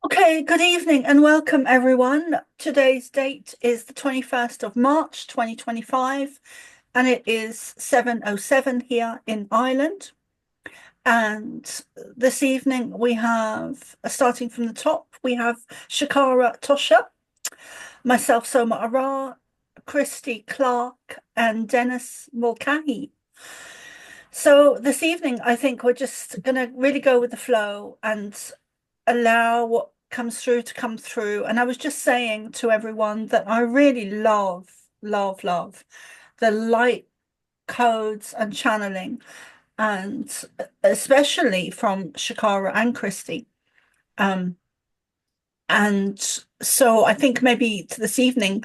Okay, good evening and welcome everyone. Today's date is the 21st of March 2025 and it is 7:07 here in Ireland. And this evening we have, starting from the top, we have Shakara, Tosha, myself, Soma ARah, Christy, Clarke, and Denis, Mulcahy. So this evening, I think we're just going to really go with the flow and allow what comes through to come through. And I was just saying to everyone that I really love the light codes and channeling, and especially from Shakara and Christy. Um, and so I think maybe this evening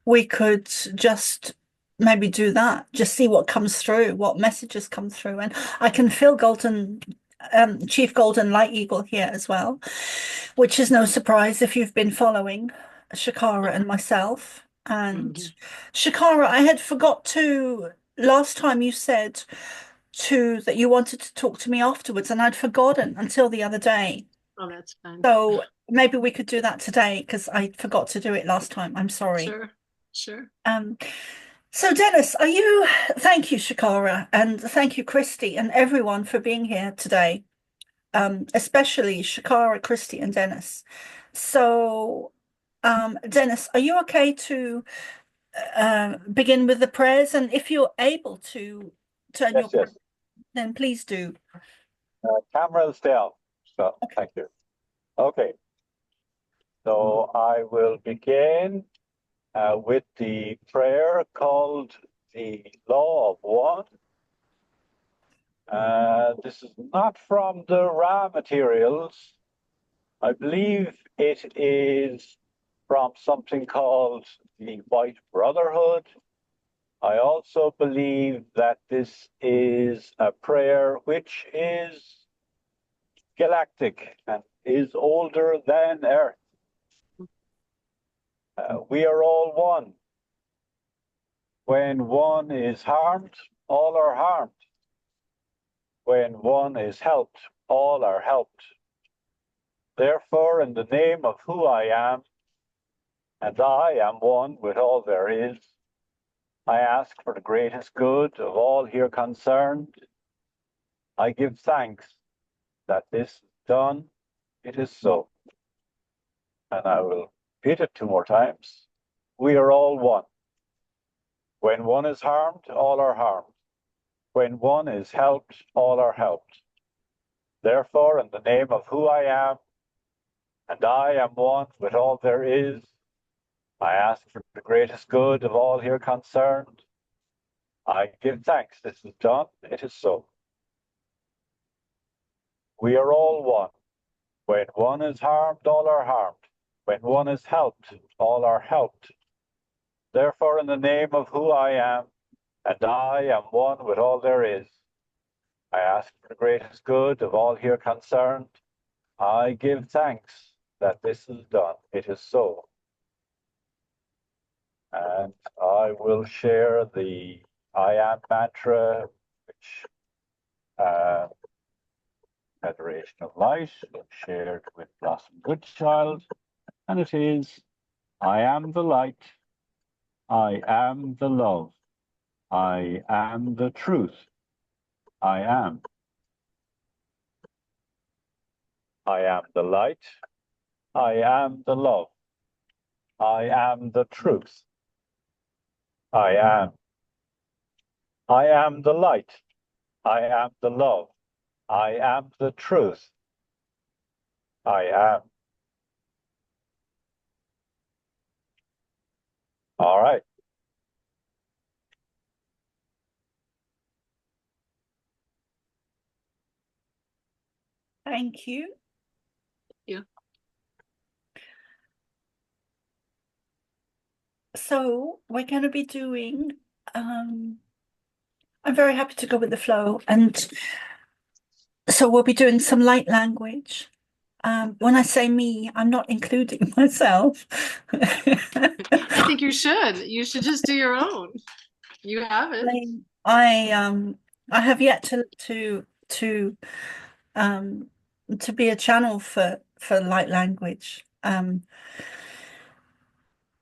we could just maybe do that, just see what comes through, what messages come through. And I can feel Chief Golden Light Eagle here as well, which is no surprise if you've been following Shakara and myself. And Shakara, I had forgot to, last time you said that you wanted to talk to me afterwards, and I'd forgotten until the other day. Oh, that's fine. So maybe we could do that today because I forgot to do it last time. I'm sorry. Sure. So Denis, thank you, Shakara, and thank you, Christy, and everyone for being here today, especially Shakara, Christy, and Denis. So, Denis, are you okay to begin with the prayers? And if you're able to turn Yes, your, yes. then please do. Camera's down. So Okay. thank you. Okay. So I will begin with the prayer called the Law of One. This is not from the raw materials. I believe it is from something called the White Brotherhood. I also believe that this is a prayer which is galactic and is older than Earth. We are all one. When one is harmed, all are harmed. When one is helped, all are helped. Therefore, in the name of who I am, and I am one with all there is, I ask for the greatest good of all here concerned. I give thanks that this is done. It is so. And I will repeat it 2 more times. We are all one. When one is harmed, all are harmed. When one is helped, all are helped. Therefore, in the name of who I am, and I am one with all there is, I ask for the greatest good of all here concerned. I give thanks. This is done. It is so. We are all one. When one is harmed, all are harmed. When one is helped, all are helped. Therefore, in the name of who I am, and I am one with all there is, I ask for the greatest good of all here concerned. I give thanks that this is done. It is so. And I will share the I am mantra, which Federation of Light shared with Blossom Goodchild. And it is, I am the light. I am the love. I am the truth. I am. I am the light. I am the love. I am the truth. I am. I am the light. I am the love. I am the truth. I am. All right. Thank you. Yeah. So we're going to be doing, I'm very happy to go with the flow. And so we'll be doing some light language. When I say me, I'm not including myself. I think you should. You should just do your own. You have it. I have yet to be a channel for light language.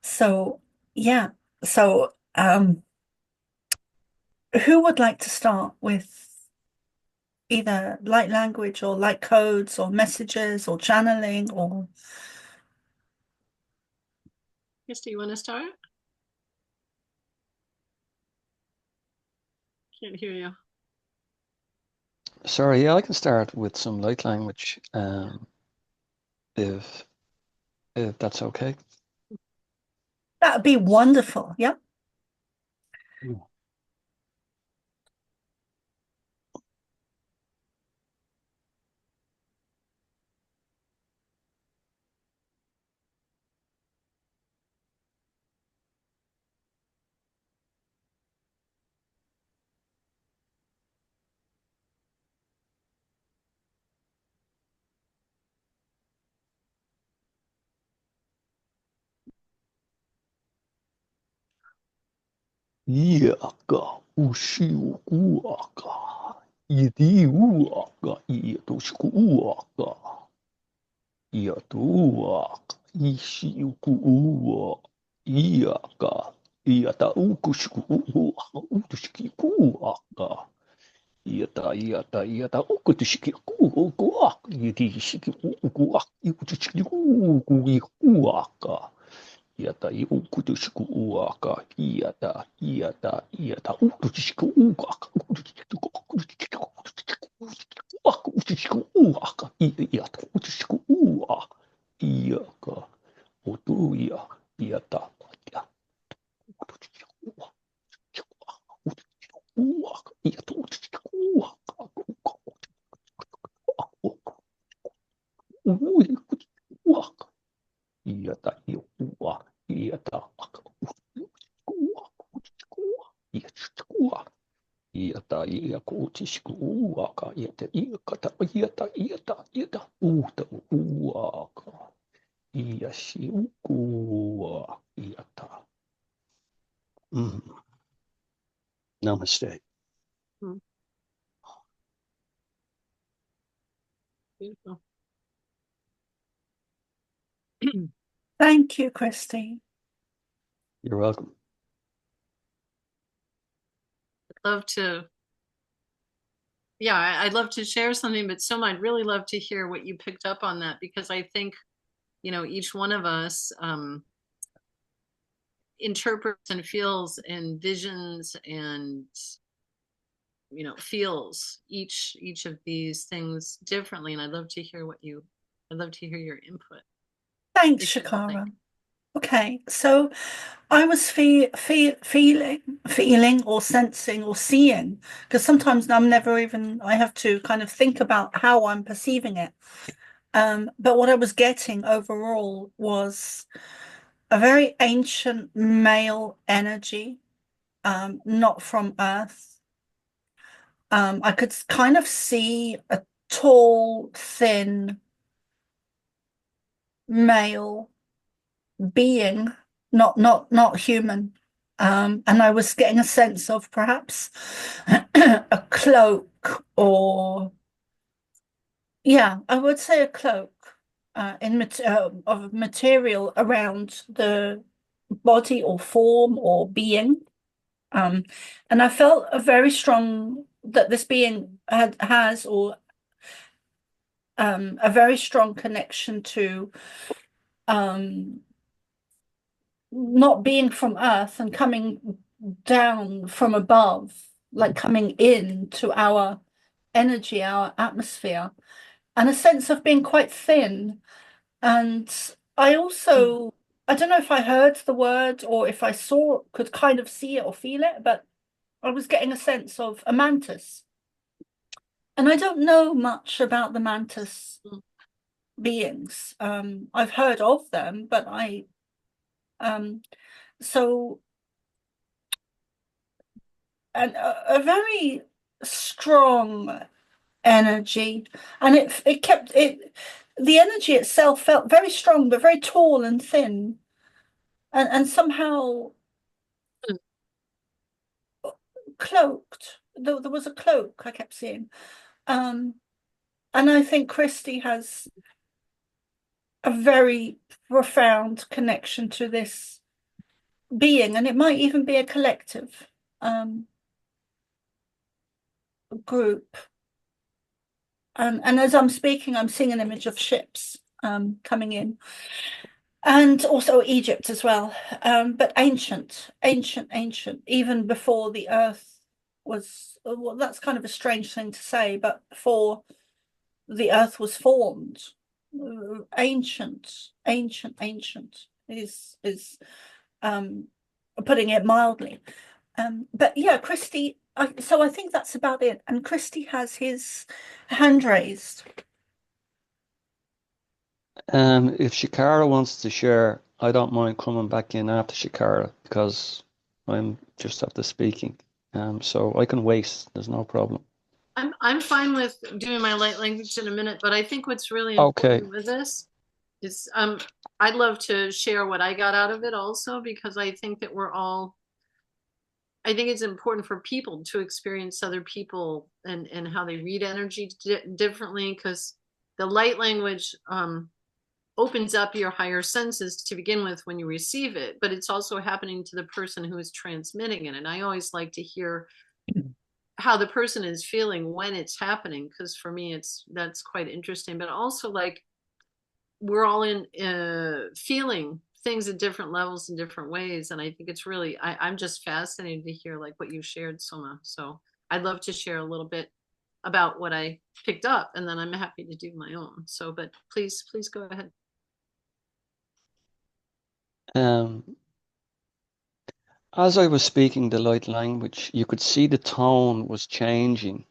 So yeah, so who would like to start with either light language or light codes or messages or channeling or Christy, you want to start? Can't hear you. Sorry, yeah, I can start with some light language, if that's okay. that would be wonderful. Yeah. Yaka ushi uaka yidi uaka yatoshku uaka yatuaka ishi uku yaka yata ukushku uaka utushki uaka yata ukutushki uaka yidi shiki uaka yutushki uaka Iata I ukutushku uaka, iata ukutushku uaka, ukutushku uaka, iata ukutushku uaka, iaka, utuia, iata, ukutushku uaka, iata ukutushku uaka, uaka, iata iua, iata iata iakutishkuaka, iata iakata, iata uta uaka, iashiukua, iata. Namaste. Beautiful. Thank you, Christy. You're welcome. I'd love to, I'd love to share something, but Soma, I'd really love to hear what you picked up on that, because I think, each one of us interprets and feels and visions and, feels each of these things differently. And I'd love to hear your input. Thanks, Shakara. Okay, so I was feeling or sensing or seeing, because sometimes I have to kind of think about how I'm perceiving it. But what I was getting overall was a very ancient male energy, not from Earth. I could kind of see a tall, thin male being, not human. And I was getting a sense of perhaps a cloak, or I would say a cloak of material around the body or form or being. And I felt a very strong that this being has a very strong connection to not being from Earth and coming down from above, like coming in to our energy, our atmosphere, and a sense of being quite thin. And I also, I don't know if I heard the word or if I could kind of see it or feel it, but I was getting a sense of a mantis. And I don't know much about the mantis beings. I've heard of them, but so, and a very strong energy, and the energy itself felt very strong, but very tall and thin, and somehow cloaked. There was a cloak I kept seeing. And I think Christy has a very profound connection to this being, and it might even be a collective group. And as I'm speaking, I'm seeing an image of ships coming in, and also Egypt as well, but ancient, even before the earth was, well, that's kind of a strange thing to say, but before the earth was formed. Ancient is putting it mildly. But yeah, Christy, so I think that's about it. And Christy has his hand raised. If Shakara wants to share, I don't mind coming back in after Shakara because I'm just after speaking. So I can wait. There's no problem. I'm fine with doing my light language in a minute, but I think what's really important with this is I'd love to share what I got out of it also, because I think that I think it's important for people to experience other people and how they read energy differently, because the light language opens up your higher senses to begin with when you receive it, but it's also happening to the person who is transmitting it. And I always like to hear how the person is feeling when it's happening, because for me that's quite interesting. But also, like, we're all in feeling things at different levels in different ways, and I think it's really I'm just fascinated to hear like what you shared, Soma. So I'd love to share a little bit about what I picked up, and then I'm happy to do my own. So, but please go ahead. As I was speaking the light language, you could see the tone was changing.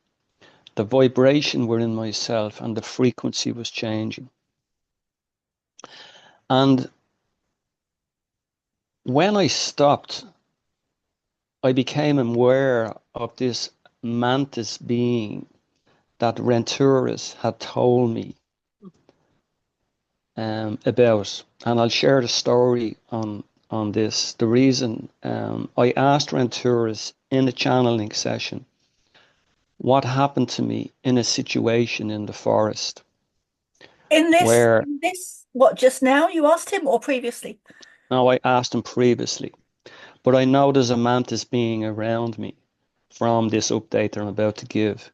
The vibration within myself and the frequency was changing. And when I stopped, I became aware of this mantis being that Renturis had told me about. And I'll share the story on this. The reason I asked Renturis in a channeling session what happened to me in a situation in the forest. In this, what, just now you asked him or previously? No, I asked him previously, but I know there's a mantis being around me from this update I'm about to give.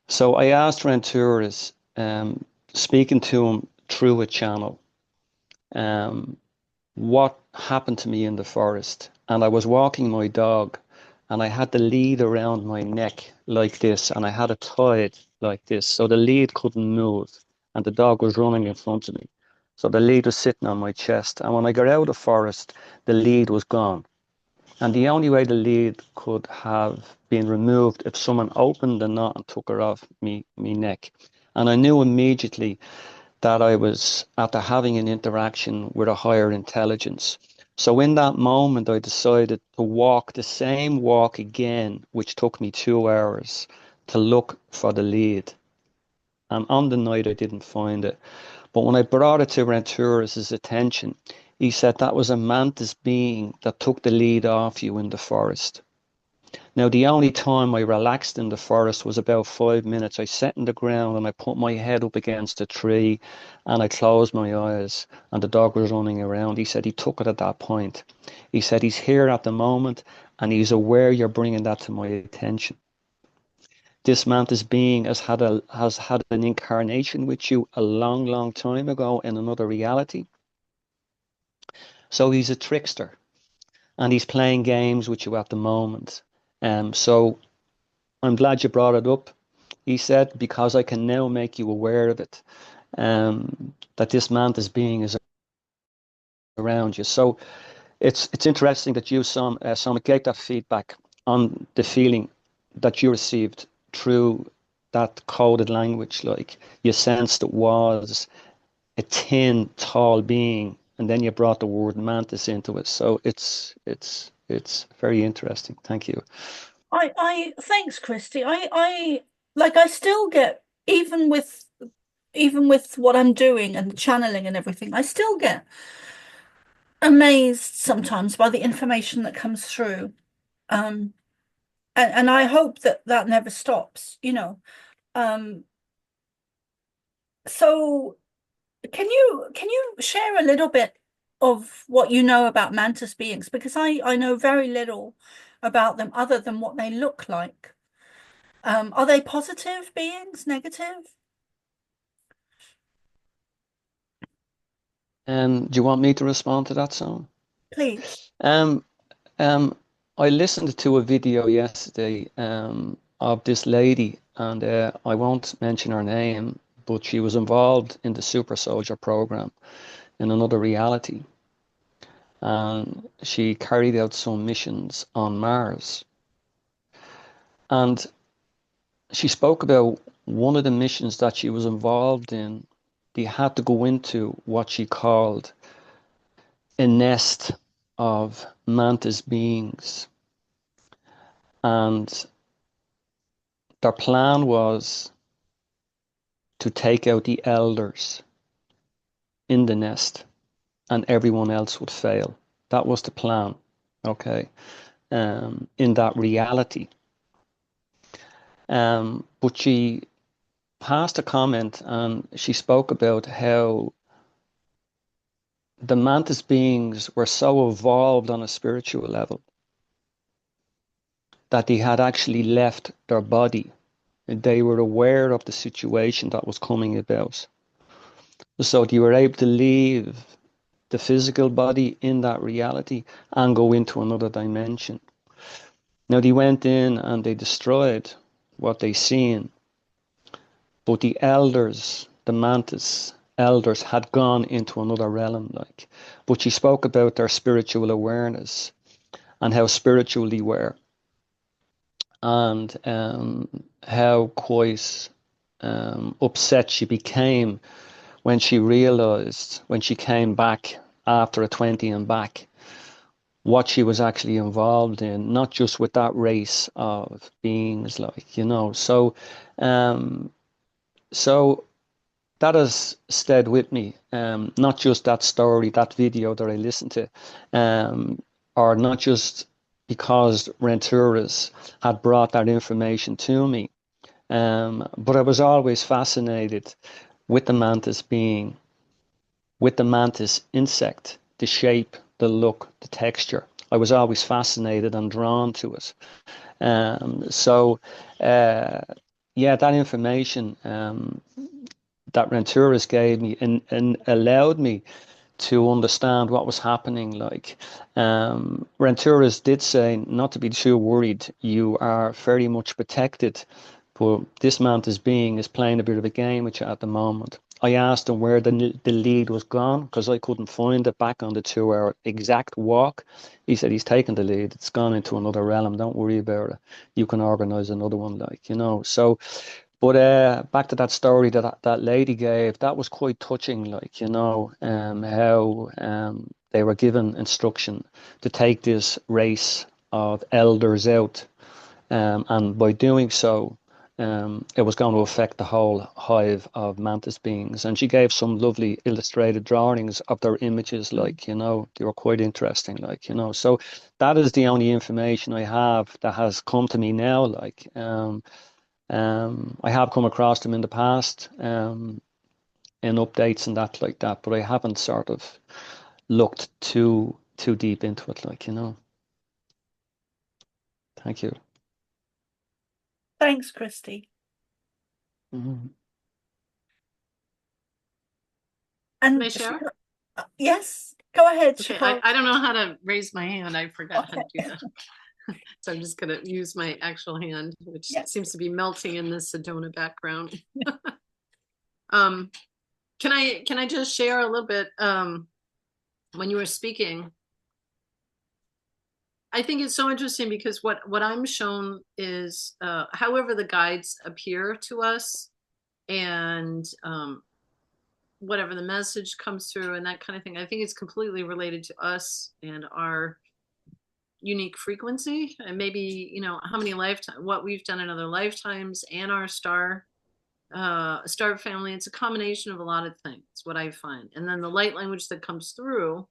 So I asked Renturis, speaking to him through a channel, what happened to me in the forest. And I was walking my dog, and I had the lead around my neck like this, and I had it tied like this, so the lead couldn't move, and the dog was running in front of me. So the lead was sitting on my chest, and when I got out of the forest, the lead was gone. And the only way the lead could have been removed if someone opened the knot and took her off me neck. And I knew immediately that I was after having an interaction with a higher intelligence. So in that moment, I decided to walk the same walk again, which took me 2 hours to look for the lead. And on the night, I didn't find it. But when I brought it to Renturis' attention, he said that was a mantis being that took the lead off you in the forest. Now, the only time I relaxed in the forest was about 5 minutes. I sat in the ground and I put my head up against a tree and I closed my eyes, and the dog was running around. He said he took it at that point. He said he's here at the moment and he's aware you're bringing that to my attention. This mantis being has had an incarnation with you a long, long time ago in another reality. So he's a trickster and he's playing games with you at the moment. So I'm glad you brought it up, he said, because I can now make you aware of it, that this mantis being is around you. So it's interesting that you, Soma, gave that feedback on the feeling that you received through that coded language. Like, you sensed it was a thin, tall being, and then you brought the word mantis into it. So it's very interesting. Thank you. Thanks, Christy. I still get, even with what I'm doing and the channeling and everything, I still get amazed sometimes by the information that comes through. And I hope that never stops, you know. So Can you share a little bit of what you know about mantis beings? Because I know very little about them other than what they look like. Are they positive beings, negative? Do you want me to respond to that, Soma? Please. I listened to a video yesterday of this lady, and I won't mention her name, but she was involved in the Super Soldier program in another reality. And she carried out some missions on Mars. And she spoke about one of the missions that she was involved in. They had to go into what she called a nest of mantis beings. And their plan was to take out the elders in the nest, and everyone else would fail. That was the plan, okay, in that reality. But she passed a comment, and she spoke about how the mantis beings were so evolved on a spiritual level that they had actually left their body. They were aware of the situation that was coming about. So they were able to leave the physical body in that reality and go into another dimension. Now they went in and they destroyed what they seen, but the elders, the mantis elders, had gone into another realm, like. But she spoke about their spiritual awareness and how spiritual they were, and how quite upset she became when she realized, when she came back after a 20 and back, what she was actually involved in, not just with that race of beings, like, you know. So so that has stayed with me, not just that story, that video that I listened to, or not just because Renturas had brought that information to me, but I was always fascinated with the mantis being, with the mantis insect, the shape, the look, the texture. I was always fascinated and drawn to it. Yeah, that information that Renturas gave me and allowed me to understand what was happening. Like, Renturas did say not to be too worried. You are very much protected, but this mantis being is playing a bit of a game with you at the moment. I asked him where the lead was gone, because I couldn't find it back on the 2-hour exact walk. He said he's taken the lead. It's gone into another realm. Don't worry about it. You can organize another one, like, you know. So, but back to that story that lady gave, that was quite touching, like, you know, how they were given instruction to take this race of elders out, and by doing so, it was going to affect the whole hive of mantis beings. And she gave some lovely illustrated drawings of their images, like, you know, they were quite interesting, like, you know. So that is the only information I have that has come to me now, like. I have come across them in the past, in updates and that, like that, but I haven't sort of looked too deep into it, like, you know. Thank you. Thanks, Christy. May And I share? yes, go ahead, Okay, Shakara. I don't know how to raise my hand. I forgot how to do Okay. that. So I'm just gonna use my actual hand, which Yeah. seems to be melting in the Sedona background. Can I just share a little bit? When you were speaking, I think it's so interesting because what I'm shown is, however the guides appear to us, and whatever the message comes through and that kind of thing, I think it's completely related to us and our unique frequency, and maybe, you know, how many lifetimes, what we've done in other lifetimes, and our star family. It's a combination of a lot of things, what I find. And then the light language that comes through,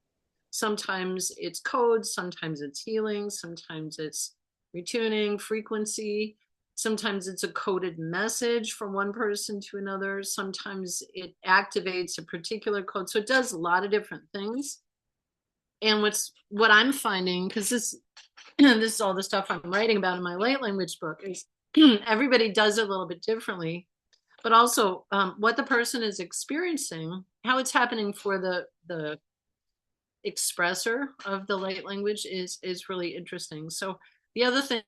sometimes it's codes, sometimes it's healing, sometimes it's retuning frequency. Sometimes it's a coded message from one person to another. Sometimes it activates a particular code. So it does a lot of different things. And what I'm finding, because this is all the stuff I'm writing about in my light language book, is everybody does it a little bit differently, but also what the person is experiencing, how it's happening for the expressor of the light language is really interesting. So the other thing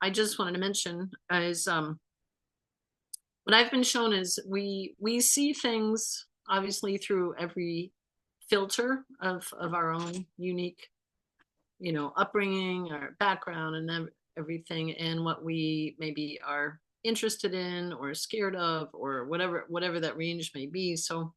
I just wanted to mention is what I've been shown is we see things obviously through every filter of our own unique, upbringing, our background, and everything, and what we maybe are interested in or scared of, or whatever that range may be. So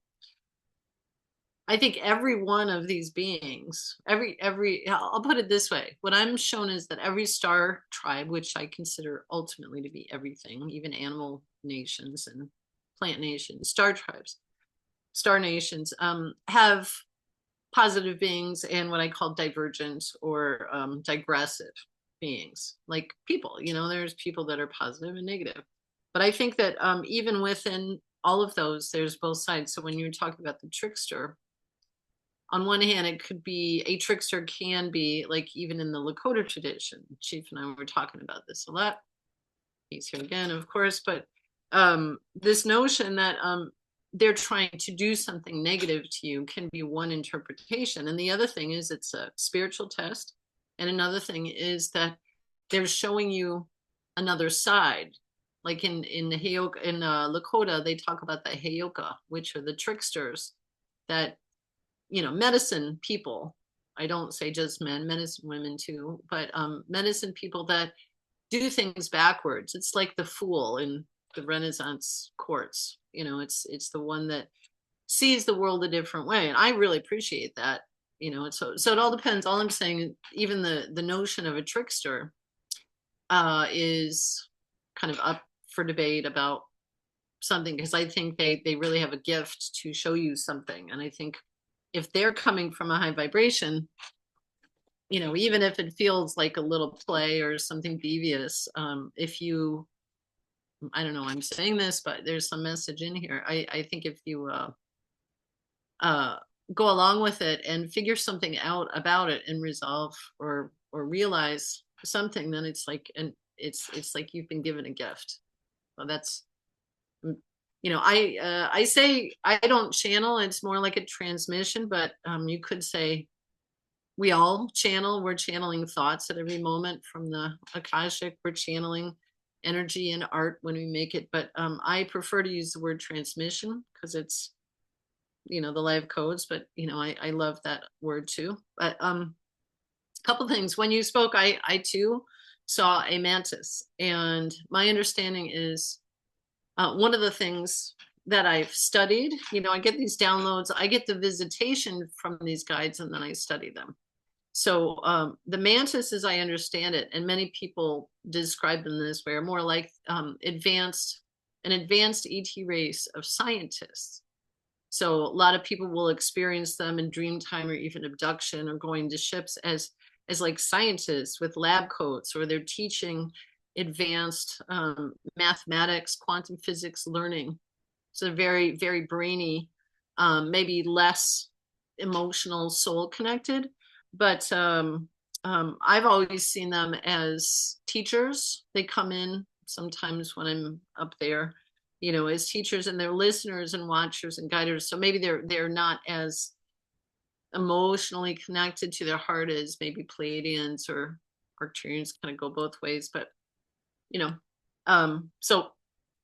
I think every one of these beings, I'll put it this way. What I'm shown is that every star tribe, which I consider ultimately to be everything, even animal nations and plant nations, star tribes, star nations, have positive beings and what I call divergent or digressive beings, like people. There's people that are positive and negative. But I think that even within all of those, there's both sides. So when you're talking about the trickster, on one hand, it could be a trickster, can be like even in the Lakota tradition. Chief and I were talking about this a lot. He's here again, of course, but this notion that they're trying to do something negative to you can be one interpretation. And the other thing is it's a spiritual test. And another thing is that they're showing you another side. Like in Lakota, they talk about the Heyoka, which are the tricksters that, medicine people, I don't say just men, medicine women too, but medicine people that do things backwards. It's like the fool in the Renaissance courts. It's the one that sees the world a different way. And I really appreciate that. So it all depends. All I'm saying, even the notion of a trickster is kind of up for debate about something, because I think they really have a gift to show you something. And I think if they're coming from a high vibration, even if it feels like a little play or something devious, if you, I don't know, I'm saying this, but there's some message in here. I think if you go along with it and figure something out about it and resolve or realize something, then it's like, it's like you've been given a gift. Well, that's, I say I don't channel. It's more like a transmission, but you could say we all channel. We're channeling thoughts at every moment from the Akashic. We're channeling energy and art when we make it. But I prefer to use the word transmission because it's, the live codes. But, I love that word too. But a couple things. When you spoke, I too saw a mantis. And my understanding is one of the things that I've studied, I get these downloads, I get the visitation from these guides, and then I study them. So the mantis, as I understand it, and many people describe them this way, are more like an advanced ET race of scientists. So a lot of people will experience them in dream time or even abduction or going to ships as like scientists with lab coats, or they're teaching advanced mathematics, quantum physics learning. So very, very brainy, maybe less emotional, soul connected. But I've always seen them as teachers. They come in sometimes when I'm up there, as teachers, and they're listeners and watchers and guiders. So maybe they're not as emotionally connected to their heart as maybe Pleiadians or Arcturians, kind of go both ways. But so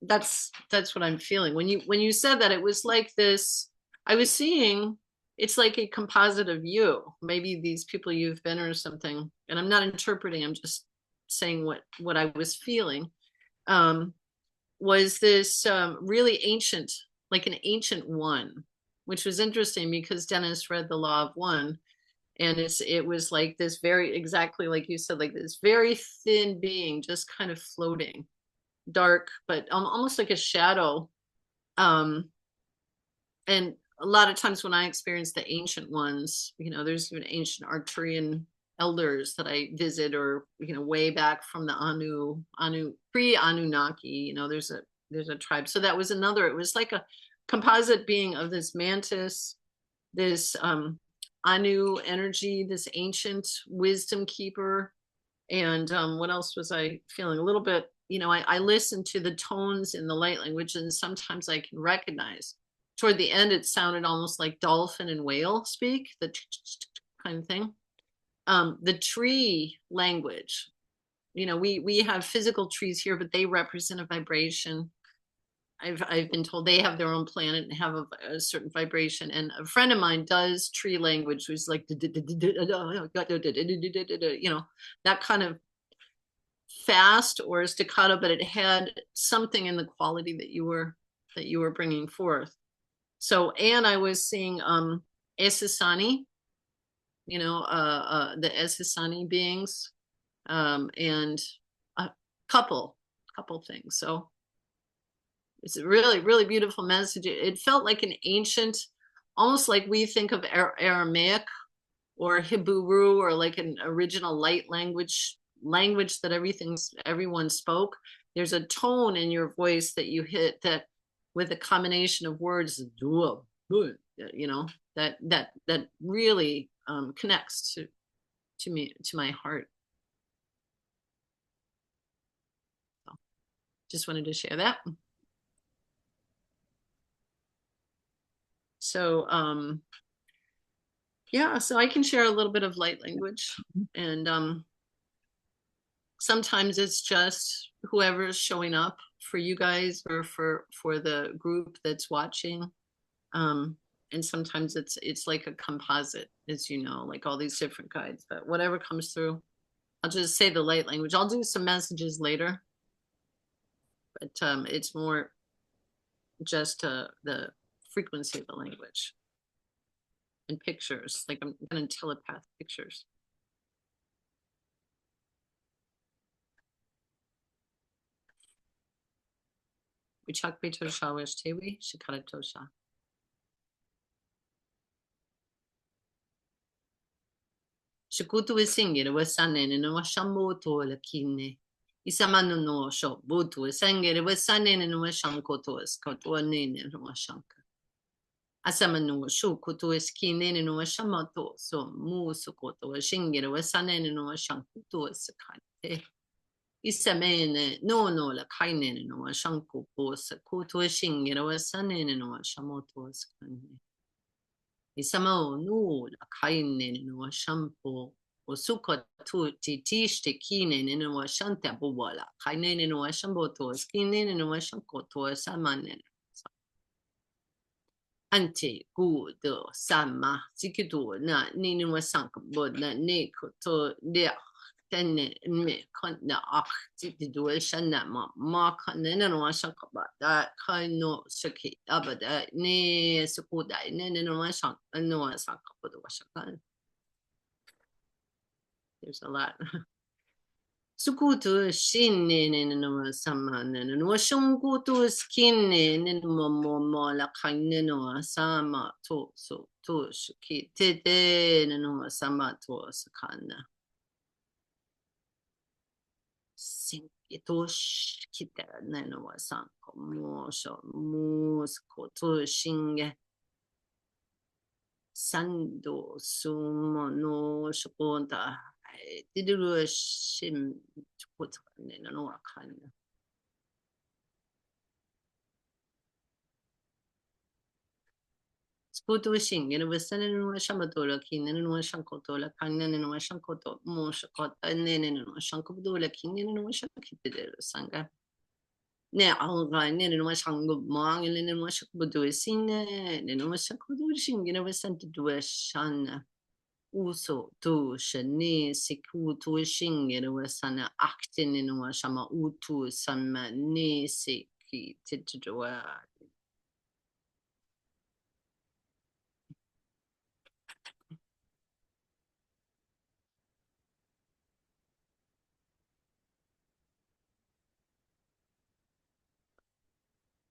that's what I'm feeling. When you said that, it was like this, I was seeing, it's like a composite of you, maybe these people you've been or something. And I'm not interpreting, I'm just saying what I was feeling. Was this really ancient, like an ancient one, which was interesting because Denis read the Law of One. And it was like this very, exactly like you said, like this very thin being just kind of floating, dark, but almost like a shadow. And a lot of times when I experience the ancient ones, there's even ancient Arcturian elders that I visit, or way back from the Anu pre-Anunnaki. There's a tribe. So that was another. It was like a composite being of this mantis, this Anu energy, this ancient wisdom keeper, and what else was I feeling? A little bit. I listen to the tones in the light language, and sometimes I can recognize. Toward the end, it sounded almost like dolphin and whale speak, the kind of thing. The tree language, we have physical trees here, but they represent a vibration. I've been told they have their own planet and have a certain vibration. And a friend of mine does tree language, which is like, that kind of fast or staccato, but it had something in the quality that you were bringing forth. So, and I was seeing Esasani, the Esasani beings, and a couple things. So it's a really, really beautiful message. It felt like an ancient, almost like we think of Aramaic or Hebrew, or like an original light language that everyone spoke. There's a tone in your voice that you hit that with a combination of words, that really connects to me, to my heart. So, just wanted to share that. So yeah, so I can share a little bit of light language, and sometimes it's just whoever's showing up for you guys, or for the group that's watching, and sometimes it's like a composite, as like all these different guides. But whatever comes through, I'll just say the light language. I'll do some messages later, but it's more just the frequency of the language and pictures. Like I'm gonna telepath pictures. Uchakbe Tosha Wesh Tewi, Shakara Tosha. Shakutu Singir was Sanin and Washambo to Lakine. Isamanu no shop, Butu, Sangir was Sanin and Washanko to us, Kotuanin and Washanka. Asamanu Shukutu is Kinin and Washamato, so Musukoto, Shingir was Sanin and Washanku to us a kind. Isamene no la kainen no Washanko pos, Kutu Shingir was Sanin and Washamoto as kind. Isamo no la kainen no shampoo or suka to tish te kinen in a washanta bola, kainen in a washambo to a skinin in a washanko to a samanen. Ante good sama zikidu na nini wasank bod na neko to dea ten me con na ak zikidu shana ma kanen and washanka but that kind no shaki abada ne sukuda in a washank and no wasanka for the washakan. There's a lot. Sukutu shinin in no saman and no shungutu skin in mo la kainino sama to so to shiki tete no sama to sakana. Sing it to shikita nano sanko mo so musko to shinge. Sando sumo no shokonta. Did you shim to put in an orkan? Sputu shing, and was sending in Shamadola, king and one shankotola, kangan and one shankoto, moshakot, and then in one shankodola, king and one shankit sanga. Now I'll go in and one shango mong and then one shakodo sing, and then one shakodo shing, and I was sent to do a shan. Uso tu shani siku tu shingir wasana actin in washama utu sama ni siki titwa.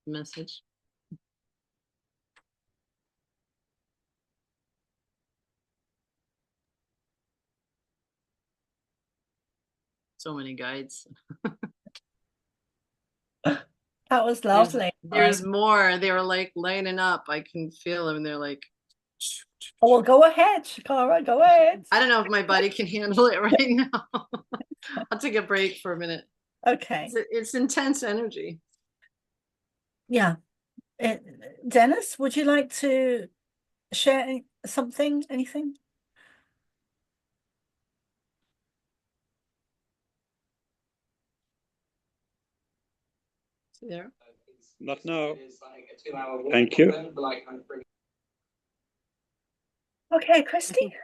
Message. so many guides. That was lovely. There's more. They were like lighting up. I can feel them. They're like, oh, well, go ahead, Shakara, go ahead. I don't know if my body can handle it right now. I'll take a break for a minute. Okay. It's intense energy. Yeah. Denis, would you like to share something, anything? There. Not now. Thank you. Okay, Christy.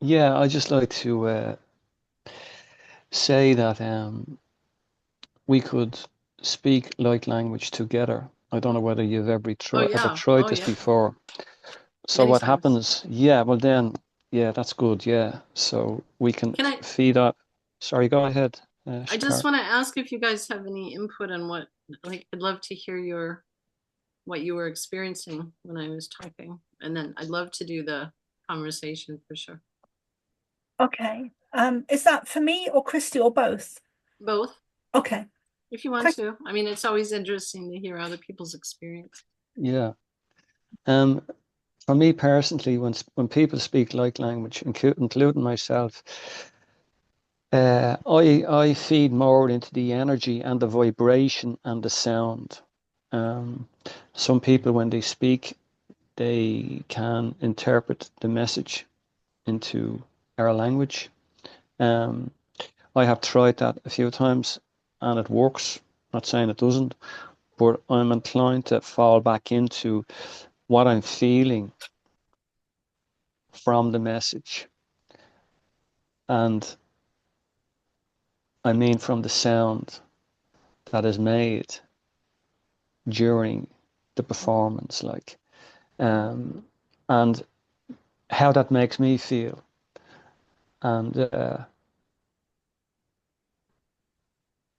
Yeah, I just like to say that we could speak light language together. I don't know whether you've ever tried this before. So what happens? Yeah, well then, yeah, that's good. Yeah, so we can feed up. Sorry, go ahead. I just want to ask if you guys have any input on what, like, I'd love to hear what you were experiencing when I was talking, and then I'd love to do the conversation for sure. Okay. Is that for me or Christy or both? Both. Okay. If you want to. I mean, it's always interesting to hear other people's experience. Yeah. For me personally, when people speak light language, including myself, I feed more into the energy and the vibration and the sound. Some people, when they speak, they can interpret the message into our language. I have tried that a few times and it works. Not saying it doesn't, but I'm inclined to fall back into what I'm feeling from the message. And I mean from the sound that is made during the performance, like, and how that makes me feel. And that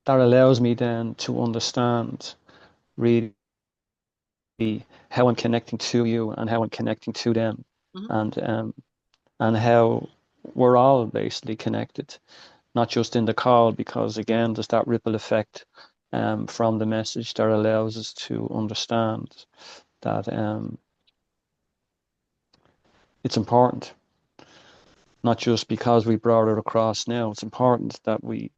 allows me then to understand really how I'm connecting to you and how I'm connecting to them, and how we're all basically connected, not just in the call, because again, there's that ripple effect from the message that allows us to understand that it's important, not just because we brought it across now. It's important that we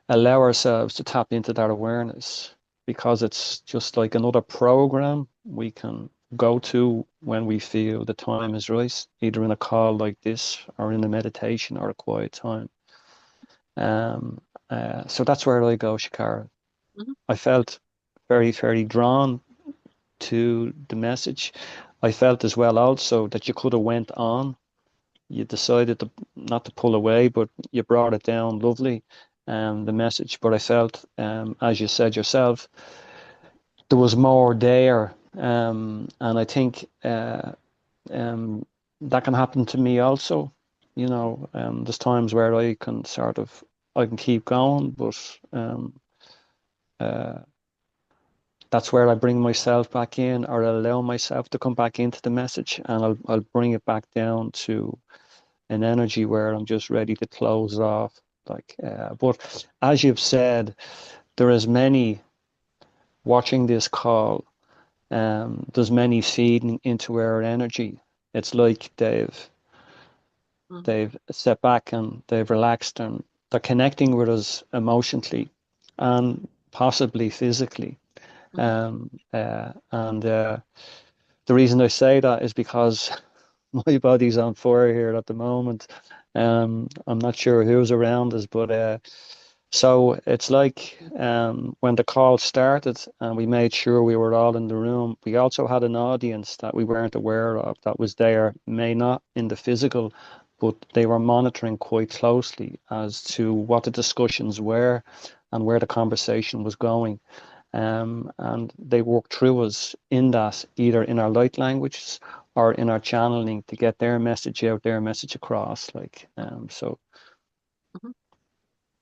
allow ourselves to tap into that awareness, because it's just like another program we can go to when we feel the time is right, either in a call like this or in a meditation or a quiet time. So that's where I go, Shakara. I felt very, very drawn to the message. I felt as well also that you could have went on. You decided not to pull away, but you brought it down lovely, the message. But I felt, as you said yourself, there was more there. And I think that can happen to me also. You know, there's times where I can keep going, but that's where I bring myself back in, or allow myself to come back into the message, and I'll bring it back down to an energy where I'm just ready to close off. Like, but as you've said, there is many watching this call. There's many feeding into our energy. It's like they've stepped back and they've relaxed, and they're connecting with us emotionally and possibly physically. And the reason I say that is because my body's on fire here at the moment. I'm not sure who's around us, but so it's like when the call started and we made sure we were all in the room, we also had an audience that we weren't aware of that was there, may not in the physical, but they were monitoring quite closely as to what the discussions were and where the conversation was going. And they worked through us in that, either in our light languages or in our channeling, to get their message out, their message across. Like, so.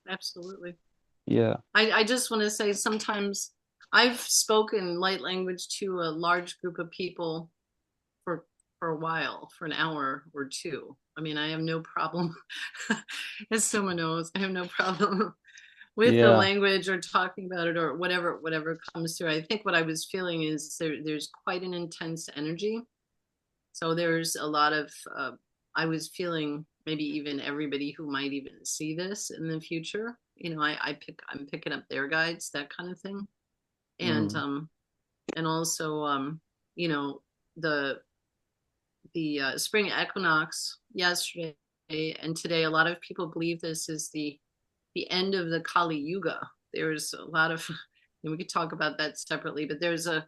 Absolutely. Yeah. I just want to say, sometimes I've spoken light language to a large group of people for for a while, for an hour or two. I mean, I have no problem, as someone knows, I have no problem with the language or talking about it or whatever comes through. I think what I was feeling is there's quite an intense energy. So there's a lot of, I was feeling maybe even everybody who might even see this in the future, you know, I'm picking up their guides, that kind of thing. And, and also, you know, the spring equinox yesterday and today, a lot of people believe this is the end of the Kali Yuga. There's a lot of, and we could talk about that separately, but there's a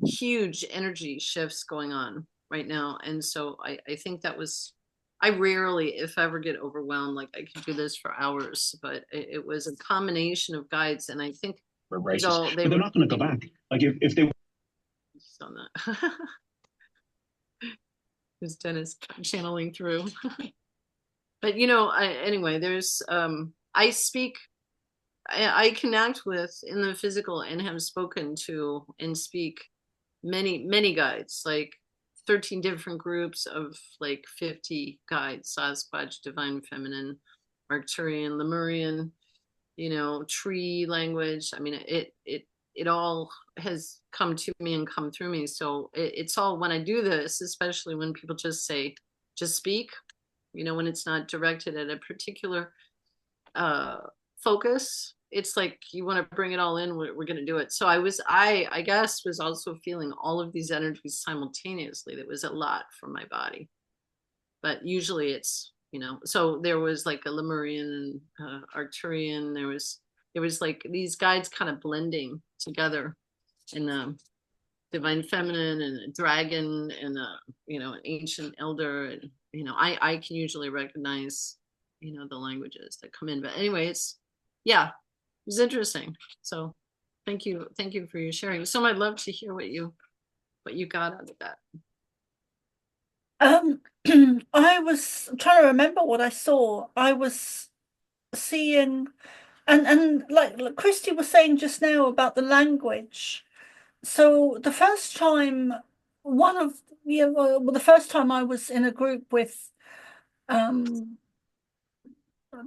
huge energy shifts going on right now. And so I think that was, I rarely, if I ever get overwhelmed, like I could do this for hours, but it was a combination of guides. And I think we're racist, but they're not going to go back. Like if they on that. There's Denis channeling through. But you know, anyway, there's I connect with in the physical and have spoken to and speak many guides, like 13 different groups of like 50 guides: Sasquatch, Divine Feminine, Arcturian, Lemurian, you know, tree language. I mean, it all has come to me and come through me. So it's all, when I do this, especially when people just say, just speak, you know, when it's not directed at a particular focus, it's like you want to bring it all in, we're going to do it. So I guess was also feeling all of these energies simultaneously. That was a lot for my body, but usually it's, you know, so there was like a Lemurian and Arcturian, there was like these guides kind of blending together, in Divine Feminine and a dragon and you know, an ancient elder, and you know, I can usually recognize, you know, the languages that come in. But anyway, it was interesting. So thank you for your sharing. So I'd love to hear what you got out of that. I was trying to remember what I saw. I was seeing, and like Christy was saying just now about the language. So the first time, the first time I was in a group with,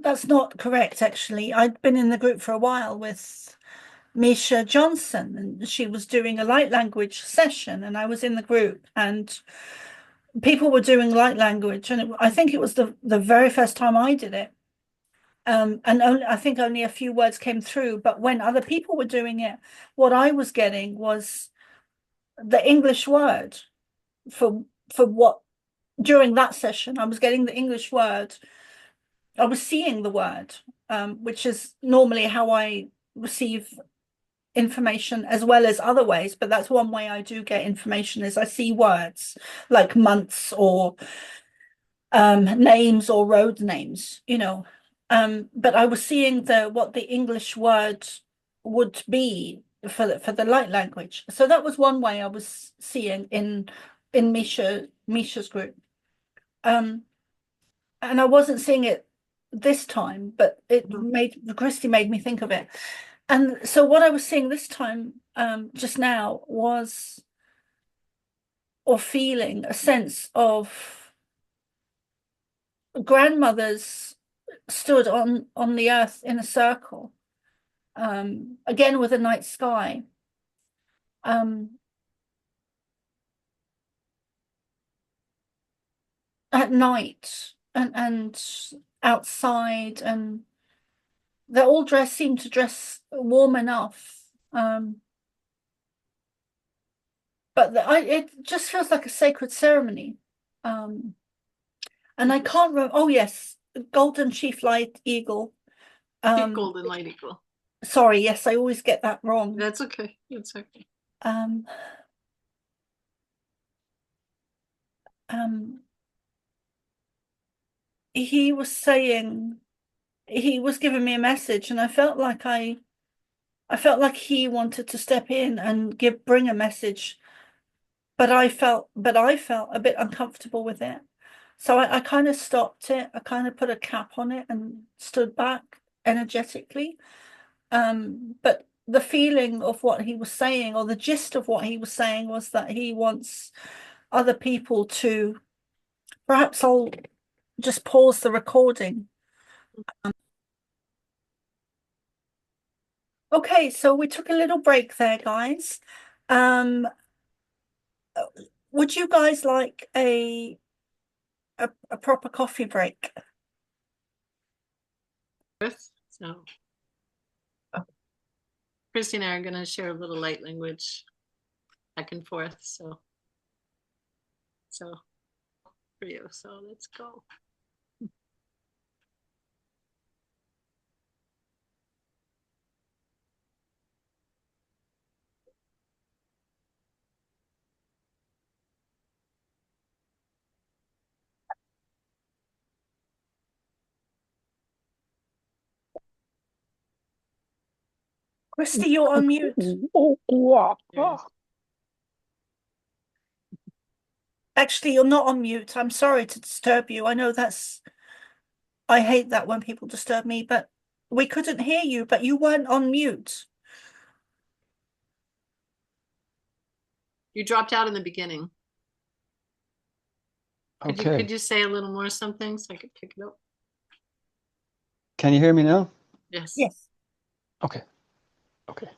that's not correct, actually. I'd been in the group for a while with Misha Johnson, and she was doing a light language session, and I was in the group, and people were doing light language, and I think it was the very first time I did it. And I think only a few words came through, but when other people were doing it, what I was getting was the English word for what, during that session, I was getting the English word. I was seeing the word, which is normally how I receive information as well as other ways, but that's one way I do get information, is I see words like months or names or road names, you know. But I was seeing what the English word would be for the light language. So that was one way I was seeing in Misha's group. And I wasn't seeing it this time, but Christy made me think of it. And so what I was seeing this time, just now, was, or feeling, a sense of grandmothers stood on the earth in a circle, again with a night sky, at night, and outside, and they're all seem to dress warm enough, but it just feels like a sacred ceremony, and I can't remember. Oh yes, Golden Chief Light Eagle. Golden Light Eagle. Sorry, yes, I always get that wrong. That's okay. It's okay. He was saying, he was giving me a message, and I felt like he wanted to step in and bring a message, but I felt a bit uncomfortable with it. So I kind of stopped it. I kind of put a cap on it and stood back energetically. But the feeling of what he was saying, or the gist of what he was saying, was that he wants other people to, perhaps I'll just pause the recording. Okay, so we took a little break there, guys. Would you guys like a proper coffee break? So Christy and I are going to share a little light language back and forth. So for you. So let's go. Christy, you're on mute. Actually, you're not on mute. I'm sorry to disturb you. I know I hate that when people disturb me, but we couldn't hear you, but you weren't on mute. You dropped out in the beginning. Okay. Could you say a little more something so I could pick it up? Can you hear me now? Yes. Yes. Okay. Okay.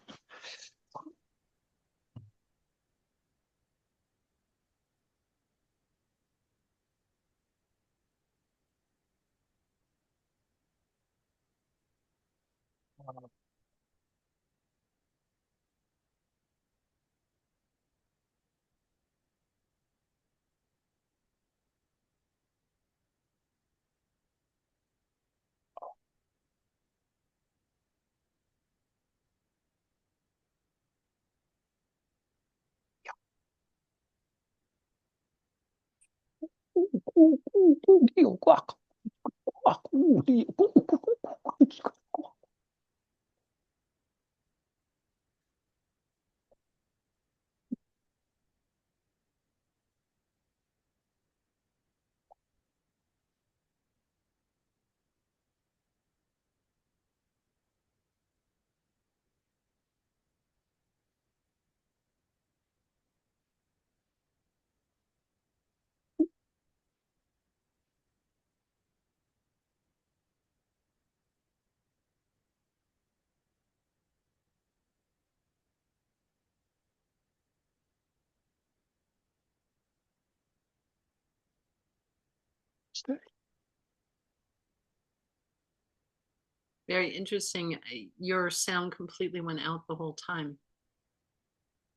Very interesting. Your sound completely went out the whole time.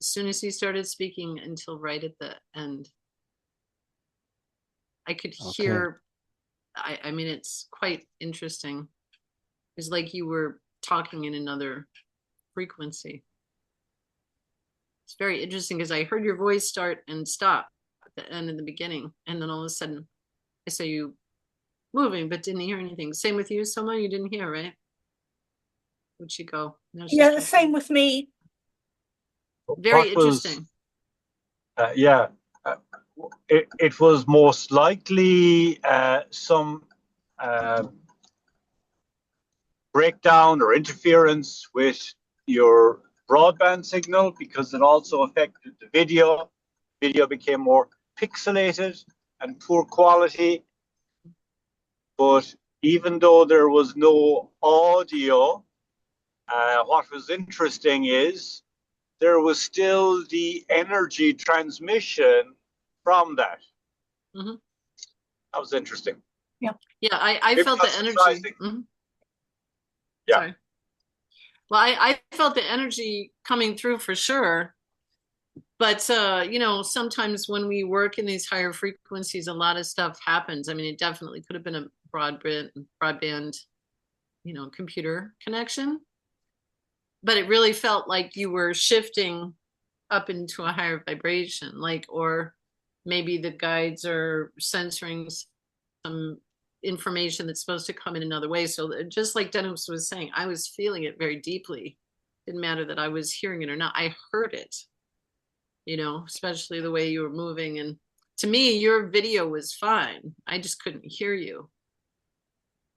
As soon as you started speaking until right at the end, I could hear, I mean, it's quite interesting. It's like you were talking in another frequency. It's very interesting because I heard your voice start and stop at the end and the beginning. And then all of a sudden I saw you moving, but didn't hear anything. Same with you, Soma? You didn't hear, right? Where'd she go? No, Yeah, the same with me. Very interesting. Yeah, it was most likely some breakdown or interference with your broadband signal, because it also affected the video. Video became more pixelated and poor quality. But even though there was no audio, what was interesting is there was still the energy transmission from that. Mm-hmm. That was interesting. Yeah. Yeah, I felt the energy. Mm-hmm. Yeah. Sorry. Well, I felt the energy coming through for sure. But, you know, sometimes when we work in these higher frequencies, a lot of stuff happens. I mean, it definitely could have been a broadband, you know, computer connection. But it really felt like you were shifting up into a higher vibration, like, or maybe the guides are censoring some information that's supposed to come in another way. So just like Denis was saying, I was feeling it very deeply. Didn't matter that I was hearing it or not. I heard it, you know, especially the way you were moving. And to me, your video was fine. I just couldn't hear you.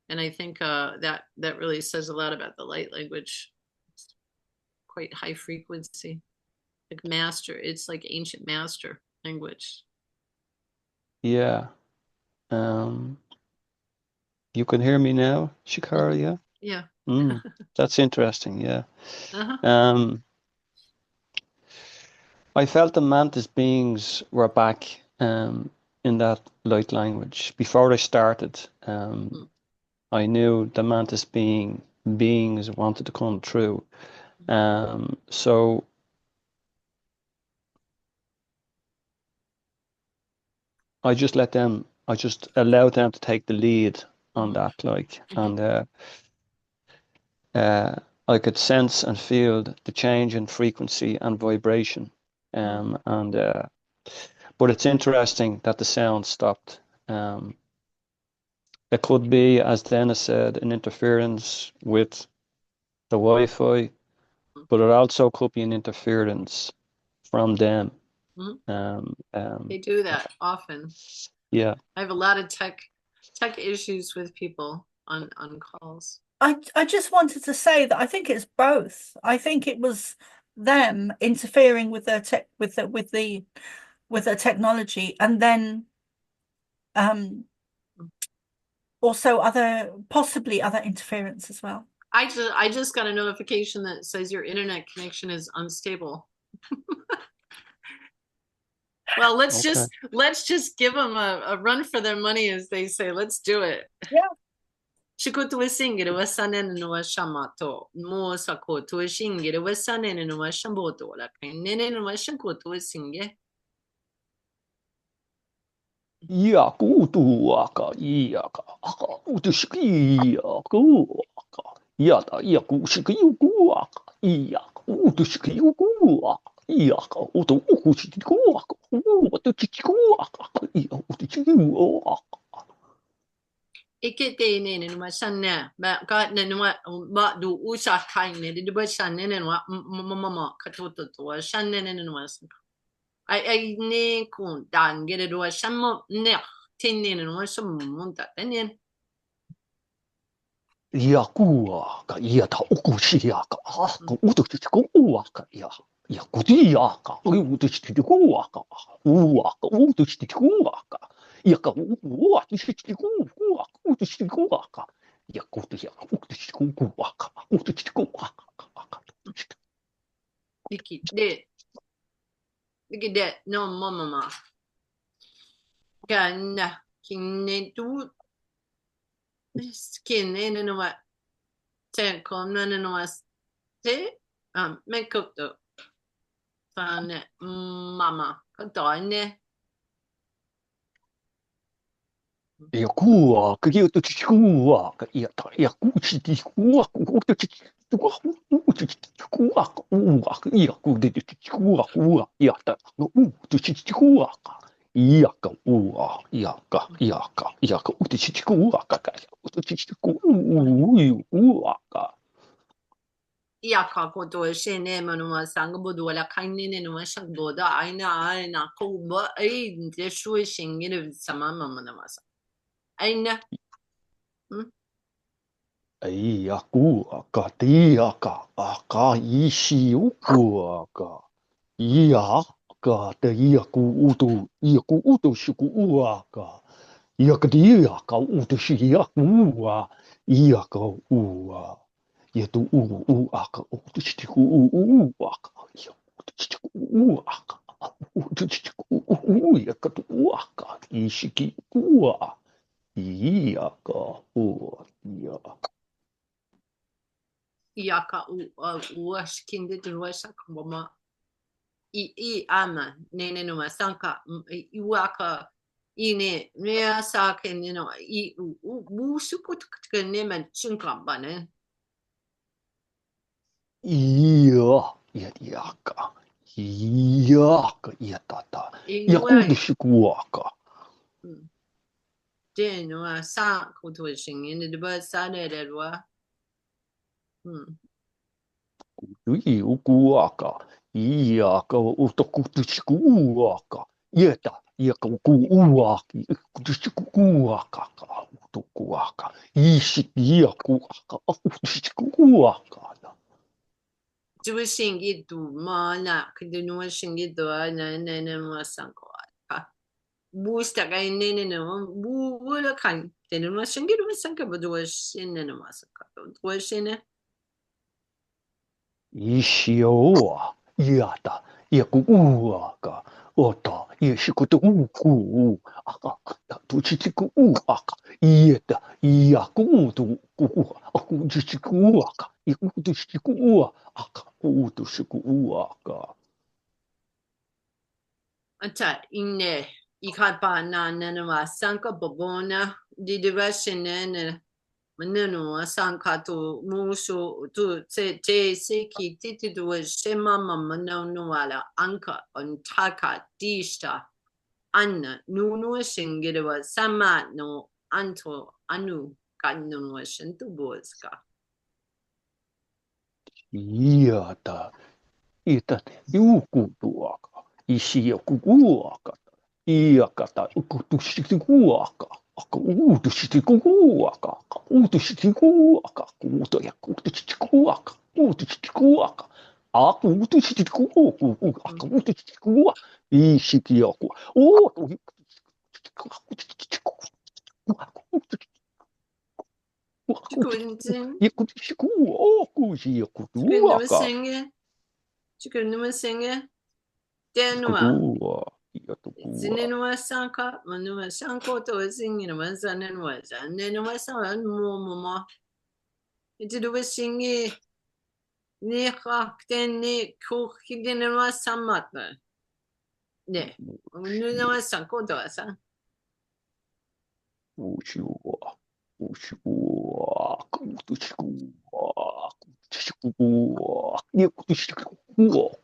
And I think that really says a lot about the light language. It's quite high frequency, like master. It's like ancient master language. Yeah. You can hear me now, Shakara, yeah? Yeah. That's interesting, yeah. Uh-huh. I felt the mantis beings were back in that light language. Before I started, I knew the mantis beings wanted to come through. So I just allowed them to take the lead on that, like, and I could sense and feel the change in frequency and vibration. But it's interesting that the sound stopped. It could be, as Denis said, an interference with the Wi-Fi, but it also could be an interference from them. They do that often. Yeah. I have a lot of tech issues with people on calls. I just wanted to say that I think it's both. I think it was them interfering with their their technology, and then also possibly other interference as well. I just got a notification that says your internet connection is unstable. Well, let's just give them a run for their money, as they say. Let's do it. Yeah. Shikutu singere wasanen no shamato mo sakoto shingere wasanen no shamboto la nene no shakoto singe. Yakutuaka yaka aka utushkiyaka yata yakushkiyukuaka yaka utushkiyukuaka yaka utukushkiyuaka utuchikuaka utuchikuaka. Ikete nene no shanna ba ka nene ma du usha kai nene de ba shanne no mama katoto to shanne nene no I ne kun dan get it was some ne tinin and was some munta tenen. Yakuaka yata ukushiaka aka utuchikuaka yakutiaka utuchikuaka uaka utuchikuaka yaka utuchikuaka utuchikuaka yakutuaka utuchikuaka utuchikuaka. Look at that. No, mama. Ganna. Kinne du. Skin in what? Ten come and was. Make up the. Fan mama. Kadine. Yakua, Kyoto, Yakuchi, Yaka koto shene manuma sangabodo la kainine no shangoda aina koba ai de shu shingin samama manamasa. Aina. Yakuaka, Tiaka, Aka, Ishiukuaka, Yaka, the Yaku Utu Shikuaka, Yakadiaka, Utu Shiakua, Yaka Ua, Yetu Uaka, Utu Shiku Uaka, Uaka, Utu Shiku Yakatuaka, Ishiki Ua, Yaka Ua, Yaka. Yaka wash kinde to wash akoma I ama nene no sanka iwaka ine mea sake no I musukut neman chunka bane Yaka yatata yakudishikuaka no sa kutushing in the bird sane redwa ukuaka yaka utokutushikuaka yeta yakakuuaki kutushikuaka utokuaka ishiyakuaka utushikuaka. Shingi do mana, could do no shingi do na masanko. Busta kay nene no wala kan tenu masangi no masanka badwa shine no masaka badwa shine Ishio yata yakuuaka ota yeshikutu uku aka tuchiku aka yeta yakutu ku aku chiku aka yakutu chiku aka utu chiku aka ata inne ikapa na nene masanka babona di divashine Maneno asankato muso tu te seki titi dua shema mamano wala anka ontaka dishta anna nunu shingirewa sama no anto anu kanunu shintu boska. yata ita yukutuaka ishiyakuaka yakata ukutushikuaka aka utushikuaka utushikuaka kuto yakutushikuaka utushikuaka aku utushikuaka aka utushikuaka ishikiyaku o Chikunuma Denua. Zinenua sanka, manua sanko to singing a zanenua, zanenua san mumma. It did a singy ne hawk then ne cook hidden samat. Ne, no sanko to us. Ushua, Ushua, Kutushkua, Kutushkua, Yakutushkua,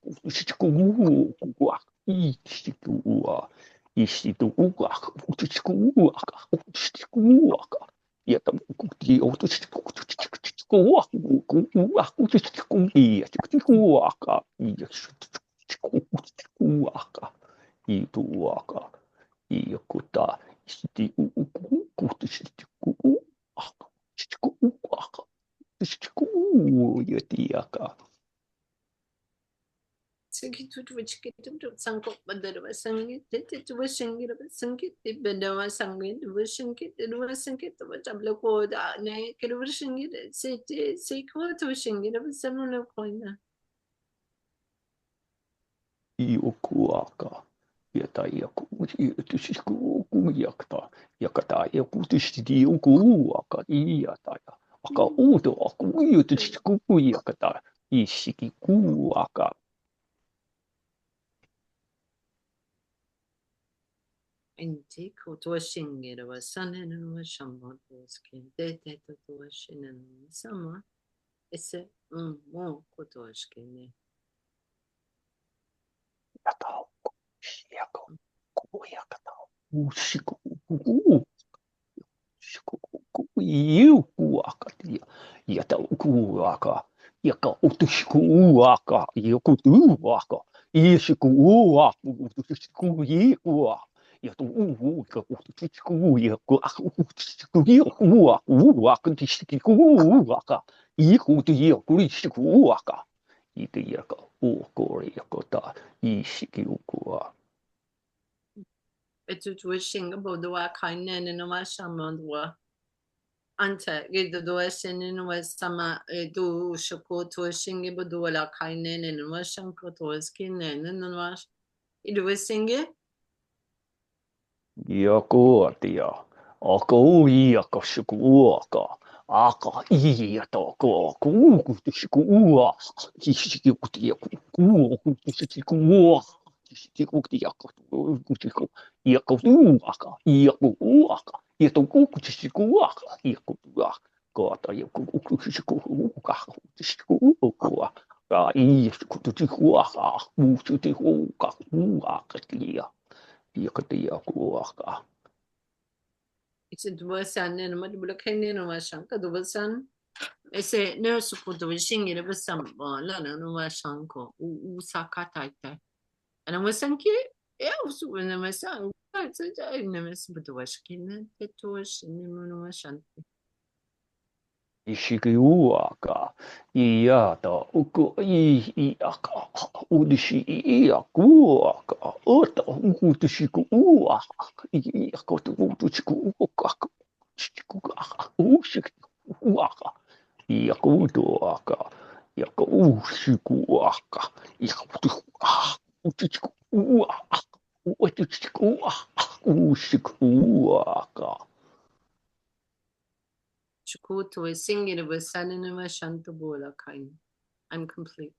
Kutushkua, Ishikua, Ishikua, Kutushkua, Kutushkua, Yatam Kuti, Otushkua, Kutushkua, Kutushkua, Ituaka, Yakuta. Shiti kutu shitiku aka shitiku aka shitiku yatiaka Saki to which get to sanko, but there was singing it to a singing of a singing, the bedawa singing, the wishing it, it was singing it, what a block or that naked wishing it, say quote to wishing it of a similar coin. Yokuaka yata yaku yatushku yakta yakata yakutushti yokuaka yata aka uto aku yutushku yakata ishiki kuaka And take to a singing of a sun and a shaman was king, dead to a shin and summer. It's a more kotoshkin. yata yako yakata ushiku Yukuaka, Yataukuaka, Yaka Utushkuaka, Yokutuaka, Yeshikuaka, Utushkuya, Yatuuka, Utushku, Yakuaka, Uaka, Yikutu Yakurishkuaka, Yaka, Ukoriakota, Yishikiukua. It's wishing about the work I know in my shaman war. Ante get the doation in West Summer, do shako to a shingy, but do la kainen and was shanko to a skin and wash. It was singing. Yakoatia, Ako Yakashikuaka, Aka Iatoko, Kukushikua, Kishikutia, Kukushikua, Kishikutia, Yakotuaka, Yakuaka, Yatokushikuaka, Yakutua, Gota Yakushikuaka, Shikuaka, Ishikutuaka, Mushikuaka, Uakatia. Yakatiakuaka. It's a dwasan and a mudblock in my shanka, the wasan. I say, nurse put the wishing it was some lana no shanko, Usakata. And I was thinking, else when my son, I said, I never but the washkin, it was in the shanty. Ishikuaka, Iata, Uku, Iaka, Udishi, Iakuaka, Ota, Utushiku, Iakotu, Utushiku, Shikuaka, Ushikuaka, Iakutuaka, Iakushikuaka, Iakutuaka, Utushiku, Ushikuaka. Chukuto is singing with Saninuma Shantabola kind. I'm complete.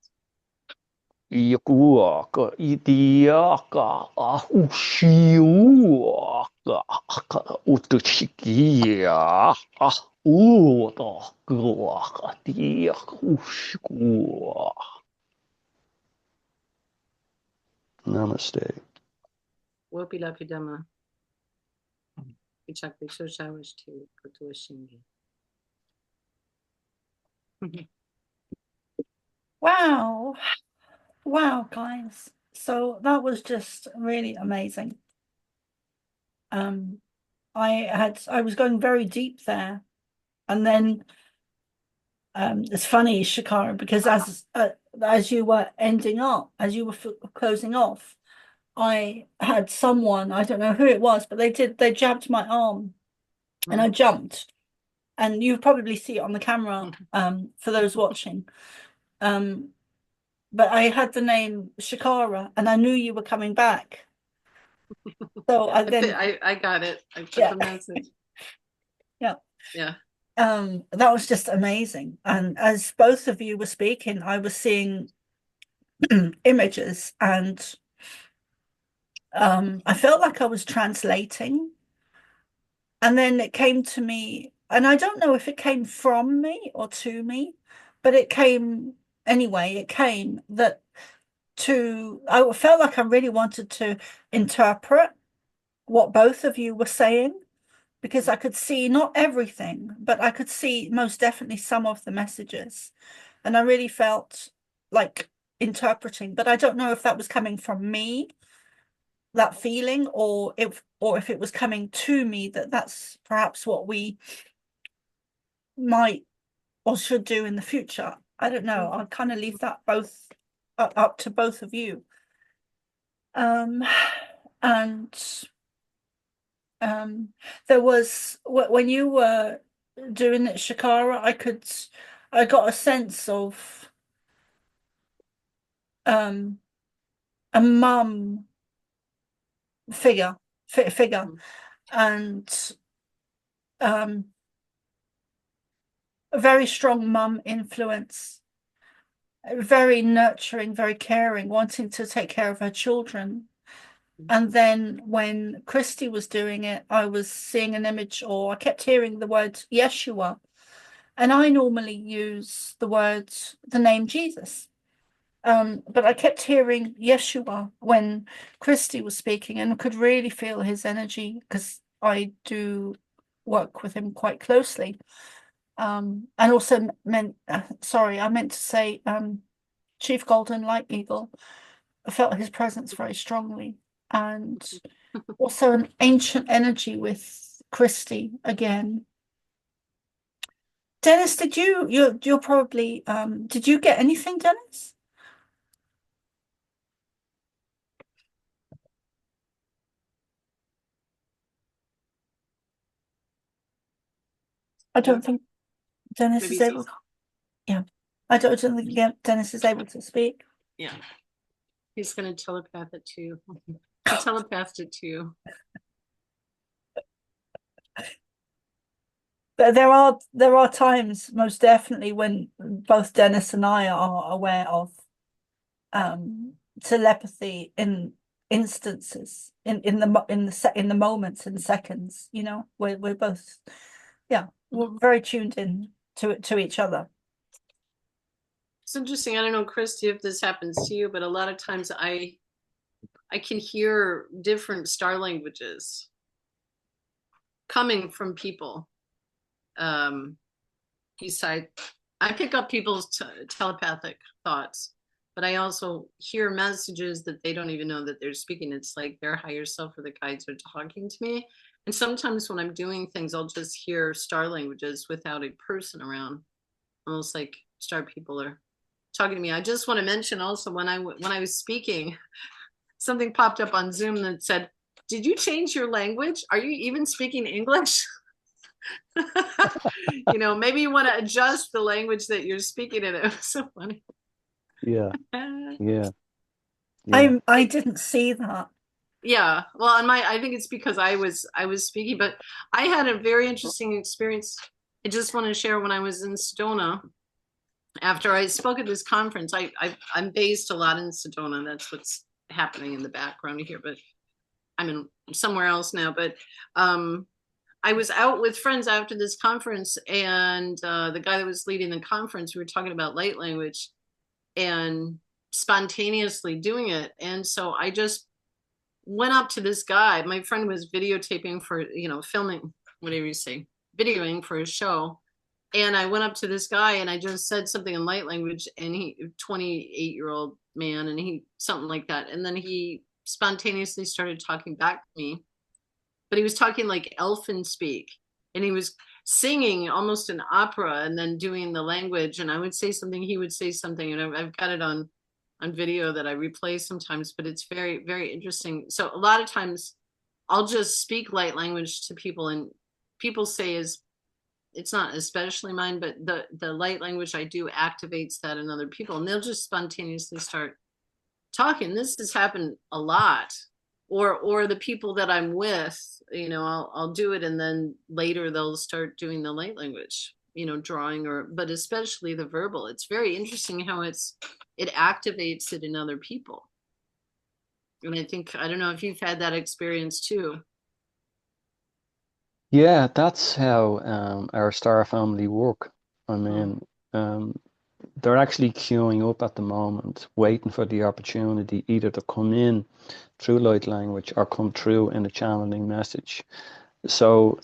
Yakuaka, Idiaka, Ushiuaka, Utushikia, Uta, Guaka, Diakushikua. Namaste. Wopilapidama. Ichakli Shoshawish to Kotua Shingi. Wow. Wow, guys. So that was just really amazing. I was going very deep there. And then it's funny, Shakara, because as you were ending up, as you were closing off, I had someone, I don't know who it was, but they jabbed my arm and I jumped. And you probably see it on the camera for those watching. But I had the name Shakara and I knew you were coming back. So I got it. I put the message. Yeah. Yeah. That was just amazing. And as both of you were speaking, I was seeing images and I felt like I was translating. And then it came to me, and I don't know if it came from me or to me, but it came anyway. It came that I felt like I really wanted to interpret what both of you were saying, because I could see not everything, but I could see most definitely some of the messages. And I really felt like interpreting, but I don't know if that was coming from me, that feeling, or if it was coming to me, that's perhaps what we might or should do in the future. I don't know. I'll kind of leave that both up to both of you. And there was, when you were doing it, Shakara, I got a sense of a mum figure, and a very strong mum influence, very nurturing, very caring, wanting to take care of her children. And then when Christy was doing it, I was seeing an image, or I kept hearing the word Yeshua. And I normally use the name Jesus. But I kept hearing Yeshua when Christy was speaking and could really feel his energy, because I do work with him quite closely. And also I meant to say Chief Golden Light Eagle. I felt his presence very strongly. And also an ancient energy with Christy again. Denis, you're probably did you get anything, Denis? I don't think Denis is able. Yeah, I don't think Denis is able to speak. Yeah, he's going to telepath it to you. He telepathed it to you. But there are times, most definitely, when both Denis and I are aware of telepathy in instances, in the moments and seconds. You know, we're both, we're very tuned in to each other. It's interesting. I don't know, Christy, if this happens to you, but a lot of times I can hear different star languages coming from people. Besides, I pick up people's telepathic thoughts, but I also hear messages that they don't even know that they're speaking. It's like their higher self or the guides are talking to me. And sometimes when I'm doing things, I'll just hear star languages without a person around, almost like star people are talking to me. I just want to mention also when I was speaking, something popped up on Zoom that said, "Did you change your language? Are you even speaking English?" You know, maybe you want to adjust the language that you're speaking in. It was so funny. Yeah. Yeah. Yeah. I didn't see that. Yeah, well, I think it's because I was speaking, but I had a very interesting experience. I just want to share when I was in Sedona after I spoke at this conference. I'm based a lot in Sedona. That's what's happening in the background here, but I'm in somewhere else now. But I was out with friends after this conference, and the guy that was leading the conference, we were talking about light language and spontaneously doing it. And so I just went up to this guy. My friend was videotaping for, filming, whatever you say, videoing for his show. And I went up to this guy and I just said something in light language, and he, 28-year-old man, and he, something like that. And then he spontaneously started talking back to me, but he was talking like elfin speak, and he was singing almost an opera and then doing the language. And I would say something, he would say something, and I've got it on video that I replay sometimes, but it's very, very interesting. So a lot of times I'll just speak light language to people, and people say it's not especially mine, but the light language I do activates that in other people, and they'll just spontaneously start talking. This has happened a lot. Or the people that I'm with, I'll do it, and then later they'll start doing the light language, drawing, but especially the verbal. It's very interesting how it activates it in other people. And I don't know if you've had that experience too. Yeah, that's how our star family work. I mean, they're actually queuing up at the moment, waiting for the opportunity either to come in through light language or come through in a channeling message. So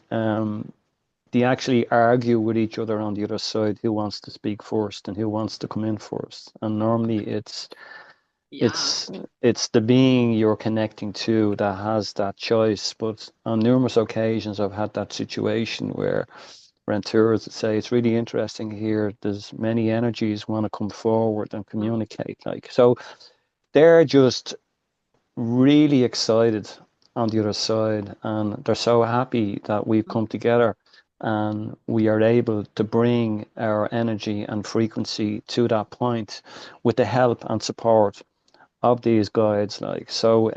they actually argue with each other on the other side who wants to speak first and who wants to come in first. And normally it's the being you're connecting to that has that choice. But on numerous occasions I've had that situation where renters say it's really interesting here, there's many energies want to come forward and communicate, so they're just really excited on the other side, and they're so happy that we've come together and we are able to bring our energy and frequency to that point with the help and support of these guides. So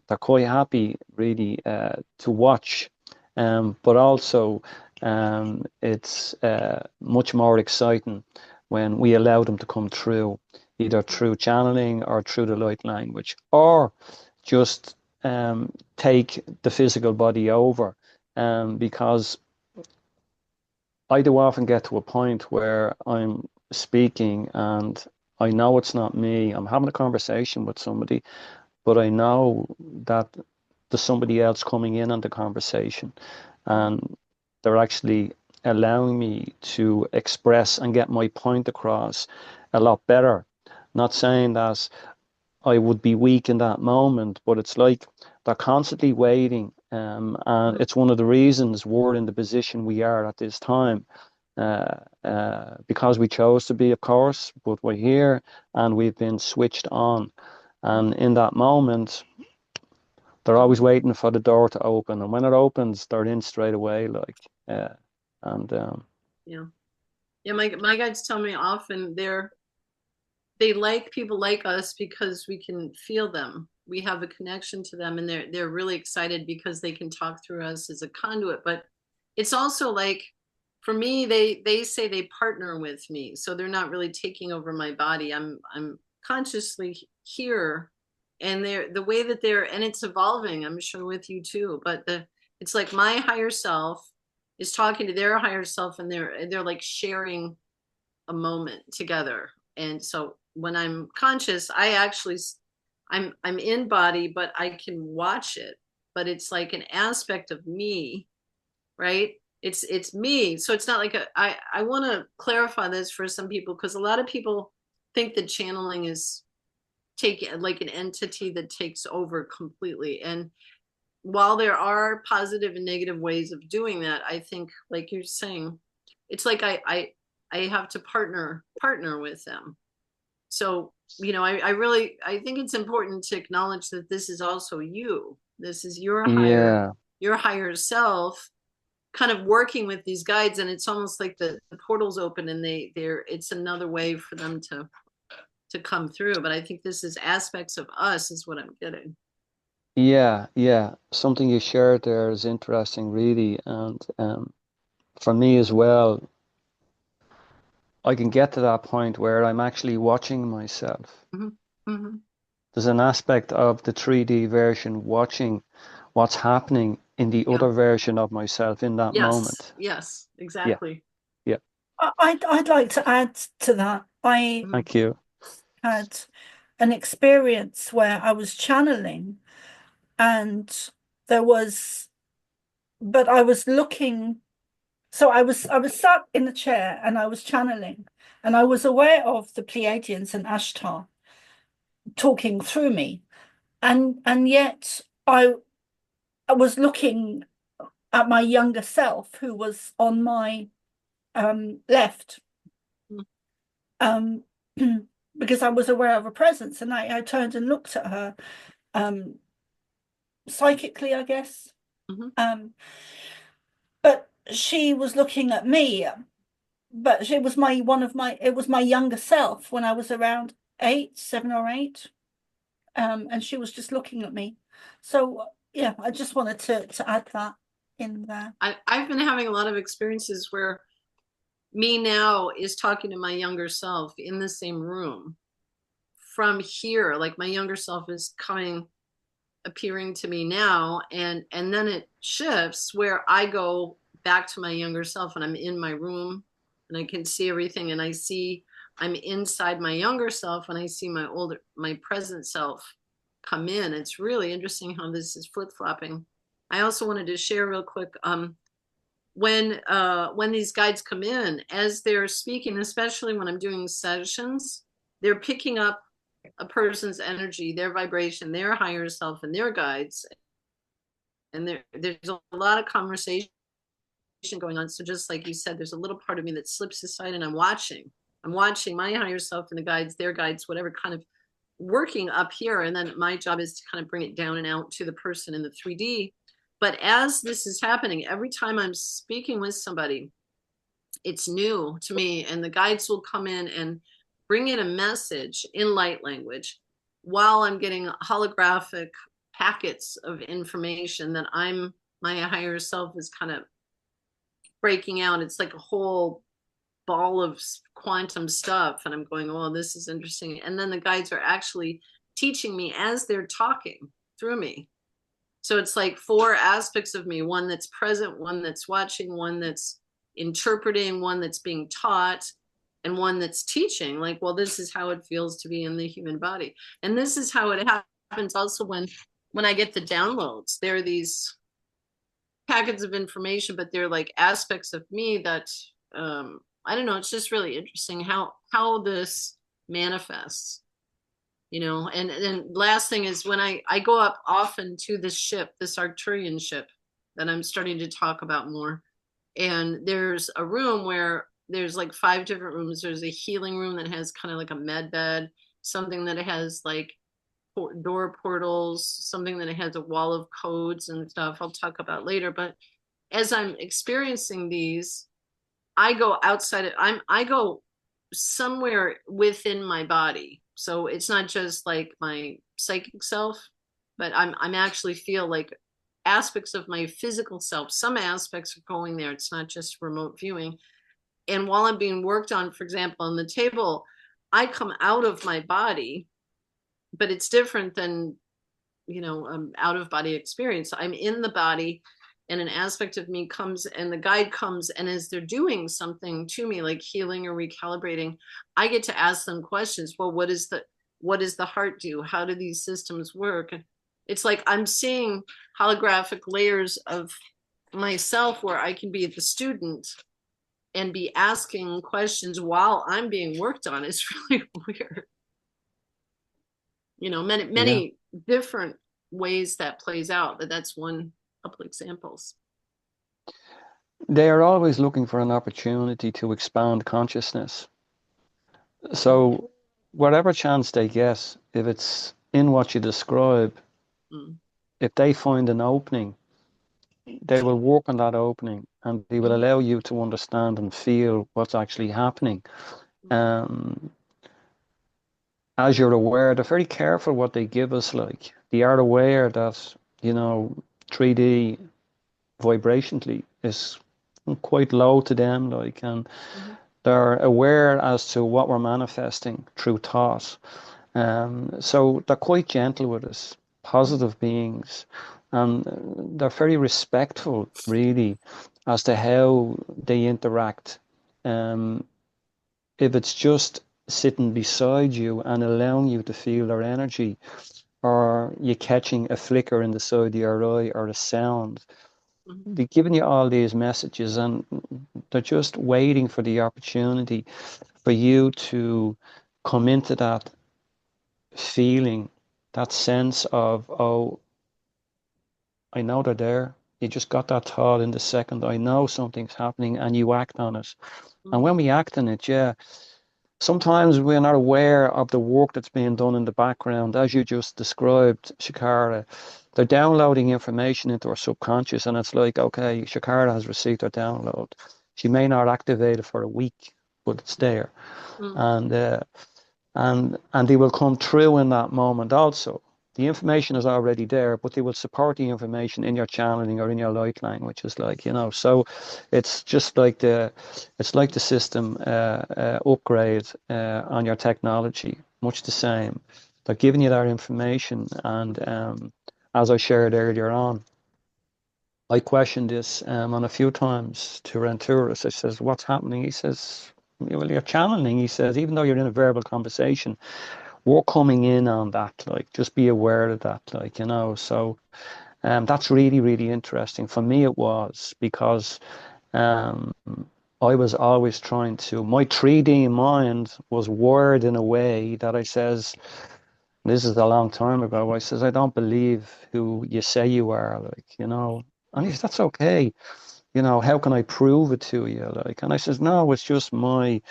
they're quite happy really to watch, but also it's much more exciting when we allow them to come through, either through channeling or through the light language, or just take the physical body over, because I do often get to a point where I'm speaking and I know it's not me. I'm having a conversation with somebody, but I know that there's somebody else coming in on the conversation, and they're actually allowing me to express and get my point across a lot better. Not saying that I would be weak in that moment, but it's like they're constantly waiting, and it's one of the reasons we're in the position we are at this time, because we chose to be, of course, but we're here and we've been switched on. And in that moment, they're always waiting for the door to open, and when it opens, they're in straight away. Yeah. My guides tell me often they like people like us because we can feel them. We have a connection to them, and they're really excited because they can talk through us as a conduit. But it's also like, for me, they say they partner with me, so they're not really taking over my body. I'm consciously here, and the way that and it's evolving, I'm sure with you too, but it's like my higher self is talking to their higher self, and they're like sharing a moment together. And so when I'm conscious, I'm in body, but I can watch it, but it's like an aspect of me, right? It's me. So it's not like I want to clarify this for some people, because a lot of people think that channeling is like an entity that takes over completely. And while there are positive and negative ways of doing that, I think, like you're saying, it's like I have to partner with them. So, you know, I think it's important to acknowledge that this is also you. This is your higher self kind of working with these guides, and it's almost like the portals open and it's another way for them to come through. But I think this is aspects of us is what I'm getting. Yeah. Something you shared there is interesting, really. And for me as well, I can get to that point where I'm actually watching myself. There's an aspect of the 3D version watching what's happening in the other version of myself in that moment. Yes, exactly. Yeah. I'd like to add to that. Thank you. Had an experience where I was channeling, and I was looking. So I was sat in the chair and I was channeling, and I was aware of the Pleiadians and Ashtar talking through me, and yet I was looking at my younger self, who was on my left, because I was aware of a presence, and I turned and looked at her psychically, I guess. But she was looking at me, but it was my younger self when I was around 7 or 8, and she was just looking at me. So yeah, I just wanted to add that in there. I've been having a lot of experiences where me now is talking to my younger self in the same room from here. Like my younger self is appearing to me now, and then it shifts where I go back to my younger self and I'm in my room and I can see everything, and I'm inside my younger self and I see my present self come in. It's really interesting how this is flip-flopping. I also wanted to share real quick, when these guides come in, as they're speaking, especially when I'm doing sessions, they're picking up a person's energy, their vibration, their higher self, and their guides. And there's a lot of conversation going on. So just like you said, there's a little part of me that slips aside, and I'm watching my higher self and the guides, their guides, whatever, kind of working up here. And then my job is to kind of bring it down and out to the person in the 3D. But as this is happening, every time I'm speaking with somebody, it's new to me, and the guides will come in and bring in a message in light language while I'm getting holographic packets of information that my higher self is kind of breaking out. It's like a whole ball of quantum stuff, and I'm going, oh, this is interesting. And then the guides are actually teaching me as they're talking through me. So it's like 4 aspects of me: one that's present, one that's watching, one that's interpreting, one that's being taught, and one that's teaching. Like, well, this is how it feels to be in the human body. And this is how it happens also when I get the downloads. There are these packets of information, but they're like aspects of me that I don't know, it's just really interesting how this manifests, you know. And then last thing is when I go up often to this ship, this Arcturian ship that I'm starting to talk about more. And there's a room where there's like 5 different rooms. There's a healing room that has kind of like a med bed, something that has like door portals, something that has a wall of codes and stuff I'll talk about later. But as I'm experiencing these, I go outside I go somewhere within my body. So it's not just like my psychic self, but I'm actually feel like aspects of my physical self. Some aspects are going there. It's not just remote viewing. And while I'm being worked on, for example, on the table, I come out of my body, but it's different than, you know, out of body experience. I'm in the body, and an aspect of me comes, and the guide comes, and as they're doing something to me, like healing or recalibrating, I get to ask them questions. Well, what does the heart do? How do these systems work? And it's like I'm seeing holographic layers of myself where I can be the student and be asking questions while I'm being worked on. It's really weird. You know, many different ways that plays out, but that's one couple examples. They are always looking for an opportunity to expand consciousness. So whatever chance they get, if it's in what you describe, if they find an opening, they will work on that opening, and they will allow you to understand and feel what's actually happening. As you're aware, they're very careful what they give us. Like, they are aware that, you know, 3D vibrationally is quite low to them, like, and they're aware as to what we're manifesting through thought. So they're quite gentle with us, positive beings, and they're very respectful, really, as to how they interact. If it's just sitting beside you and allowing you to feel their energy, or you catching a flicker in the side of your eye, or a sound, they're giving you all these messages, and they're just waiting for the opportunity for you to come into that feeling, that sense of, oh, I know they're there. You just got that thought in the second, I know something's happening, and you act on it. And when we act on it, yeah, sometimes we're not aware of the work that's being done in the background. As you just described, Shakara, they're downloading information into our subconscious, and it's like, okay, Shakara has received her download. She may not activate it for a week, but it's there. And they will come through in that moment also. The information is already there, but they will support the information in your channeling or in your light language. Like, you know, so it's just like the system upgrade on your technology, much the same. They're giving you that information, and as I shared earlier on, I questioned this on a few times to Renturis. I says, what's happening? He says, well, you're channeling. He says, even though you're in a verbal conversation, we're coming in on that, like, just be aware of that, like, you know. So that's really, really interesting. For me, it was, because I was always trying to, my 3D mind was wired in a way that I says, this is a long time ago, I says, I don't believe who you say you are, like, you know. And he says, that's okay. You know, how can I prove it to you? Like, and I says, no, it's just my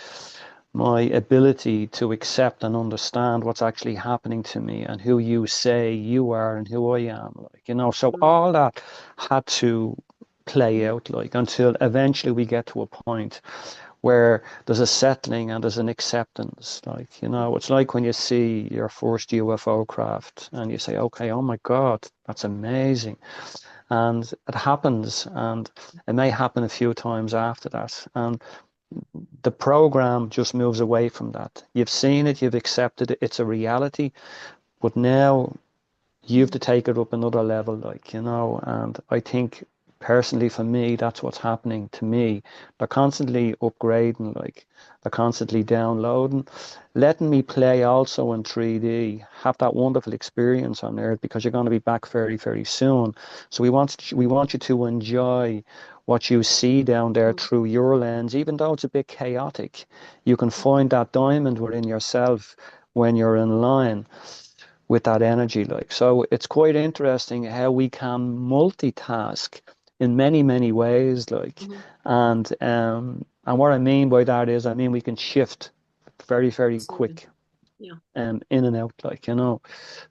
ability to accept and understand what's actually happening to me, and who you say you are and who I am, like, you know. So all that had to play out, like, until eventually we get to a point where there's a settling and there's an acceptance, like, you know. It's like when you see your first UFO craft and you say, okay, oh my God, that's amazing. And it happens, and it may happen a few times after that, and the program just moves away from that. You've seen it, you've accepted it, it's a reality, but now you have to take it up another level, like, you know. And I think personally, for me, that's what's happening to me. They're constantly upgrading, like, they're constantly downloading, letting me play also in 3D, have that wonderful experience on Earth, because you're going to be back very, very soon. So we want you to enjoy what you see down there through your lens. Even though it's a bit chaotic, you can find that diamond within yourself when you're in line with that energy, like. So it's quite interesting how we can multitask in many, many ways, like. And what I mean by that is, I mean, we can shift very, very quick, in and out, like, you know.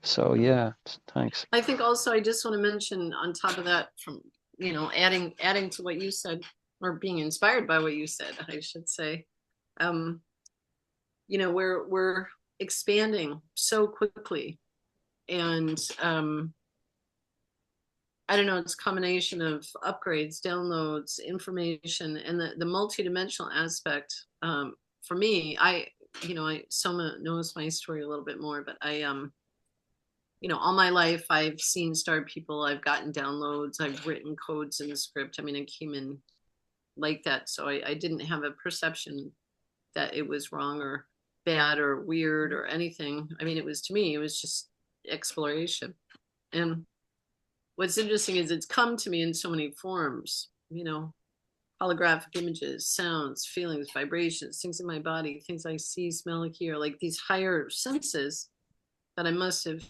So yeah, thanks. I think also, I just want to mention on top of that, from, you know, adding to what you said, or being inspired by what you said, I should say, you know, we're expanding so quickly, and I don't know, it's a combination of upgrades, downloads, information, and the multidimensional aspect. For me, Soma knows my story a little bit more, but you know, all my life I've seen star people, I've gotten downloads, I've written codes in the script. I mean, I came in like that, so I didn't have a perception that it was wrong or bad or weird or anything. I mean, to me, it was just exploration. And what's interesting is it's come to me in so many forms, you know, holographic images, sounds, feelings, vibrations, things in my body, things I see, smell, hear, like these higher senses that I must have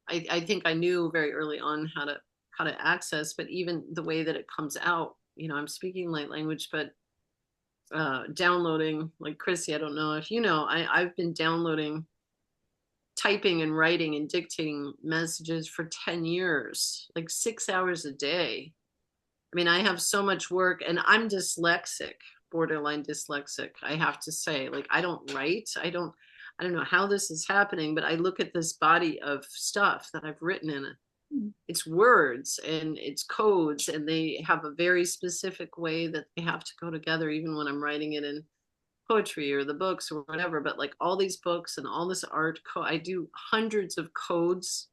I think I knew very early on how to access, but even the way that it comes out, you know, I'm speaking light language, but downloading, like Christy, I don't know if you know, I've been downloading, typing and writing and dictating messages for 10 years, like 6 hours a day. I mean, I have so much work, and I'm dyslexic, borderline dyslexic, I have to say. Like, I don't write. I don't know how this is happening, but I look at this body of stuff that I've written in it. It's words and it's codes, and they have a very specific way that they have to go together, even when I'm writing it in poetry or the books or whatever. But like all these books and all this art, I do hundreds of codes.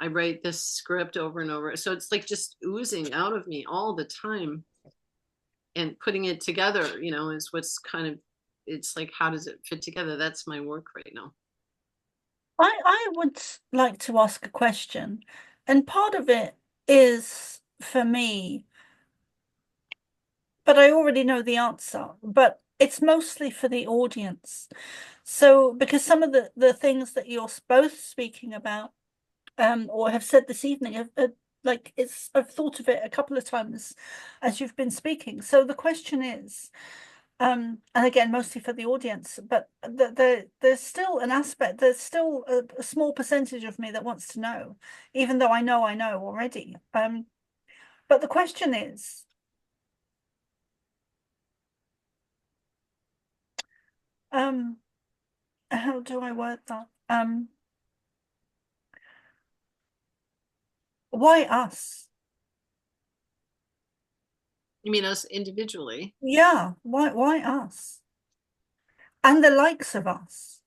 I write this script over and over. So it's like just oozing out of me all the time. And putting it together, you know, is what's kind of, it's like, how does it fit together? That's my work right now. I would like to ask a question. And part of it is for me, but I already know the answer, but it's mostly for the audience. So, because some of the things that you're both speaking about, or have said this evening, like I've thought of it a couple of times as you've been speaking. So the question is, and again, mostly for the audience, but there's still an aspect, there's still a small percentage of me that wants to know, even though I know already. But the question is, how do I word that? Why us? You mean us individually? Yeah, why us? And the likes of us.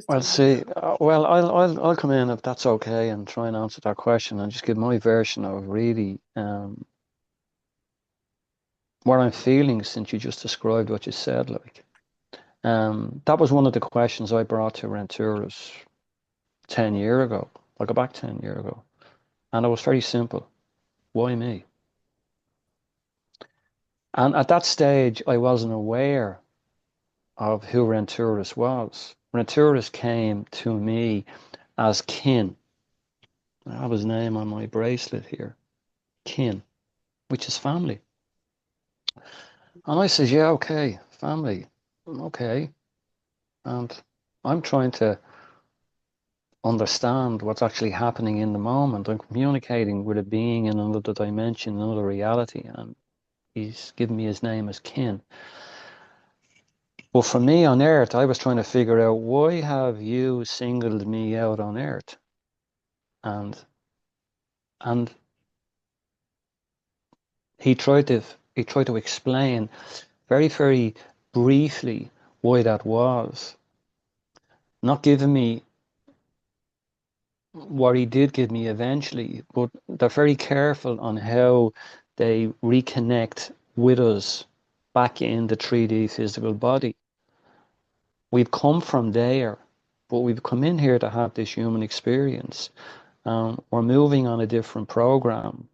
Well, see, well, I'll come in if that's okay and try and answer that question and just give my version of really what I'm feeling since you just described what you said. Like, that was one of the questions I brought to Renturas 10 years ago. I go back 10 years ago, and it was very simple. Why me? And at that stage, I wasn't aware of who Renturas was. Renturas came to me as kin. I have his name on my bracelet here. Kin, which is family. And I says, yeah, okay, family, okay. And I'm trying to understand what's actually happening in the moment. I'm communicating with a being in another dimension, another reality, and he's given me his name as kin. Well, for me on Earth, I was trying to figure out, why have you singled me out on Earth? And he tried to explain very, very briefly why that was. Not giving me what he did give me eventually, but they're very careful on how they reconnect with us back in the 3D physical body. We've come from there, but we've come in here to have this human experience. We're moving on a different program.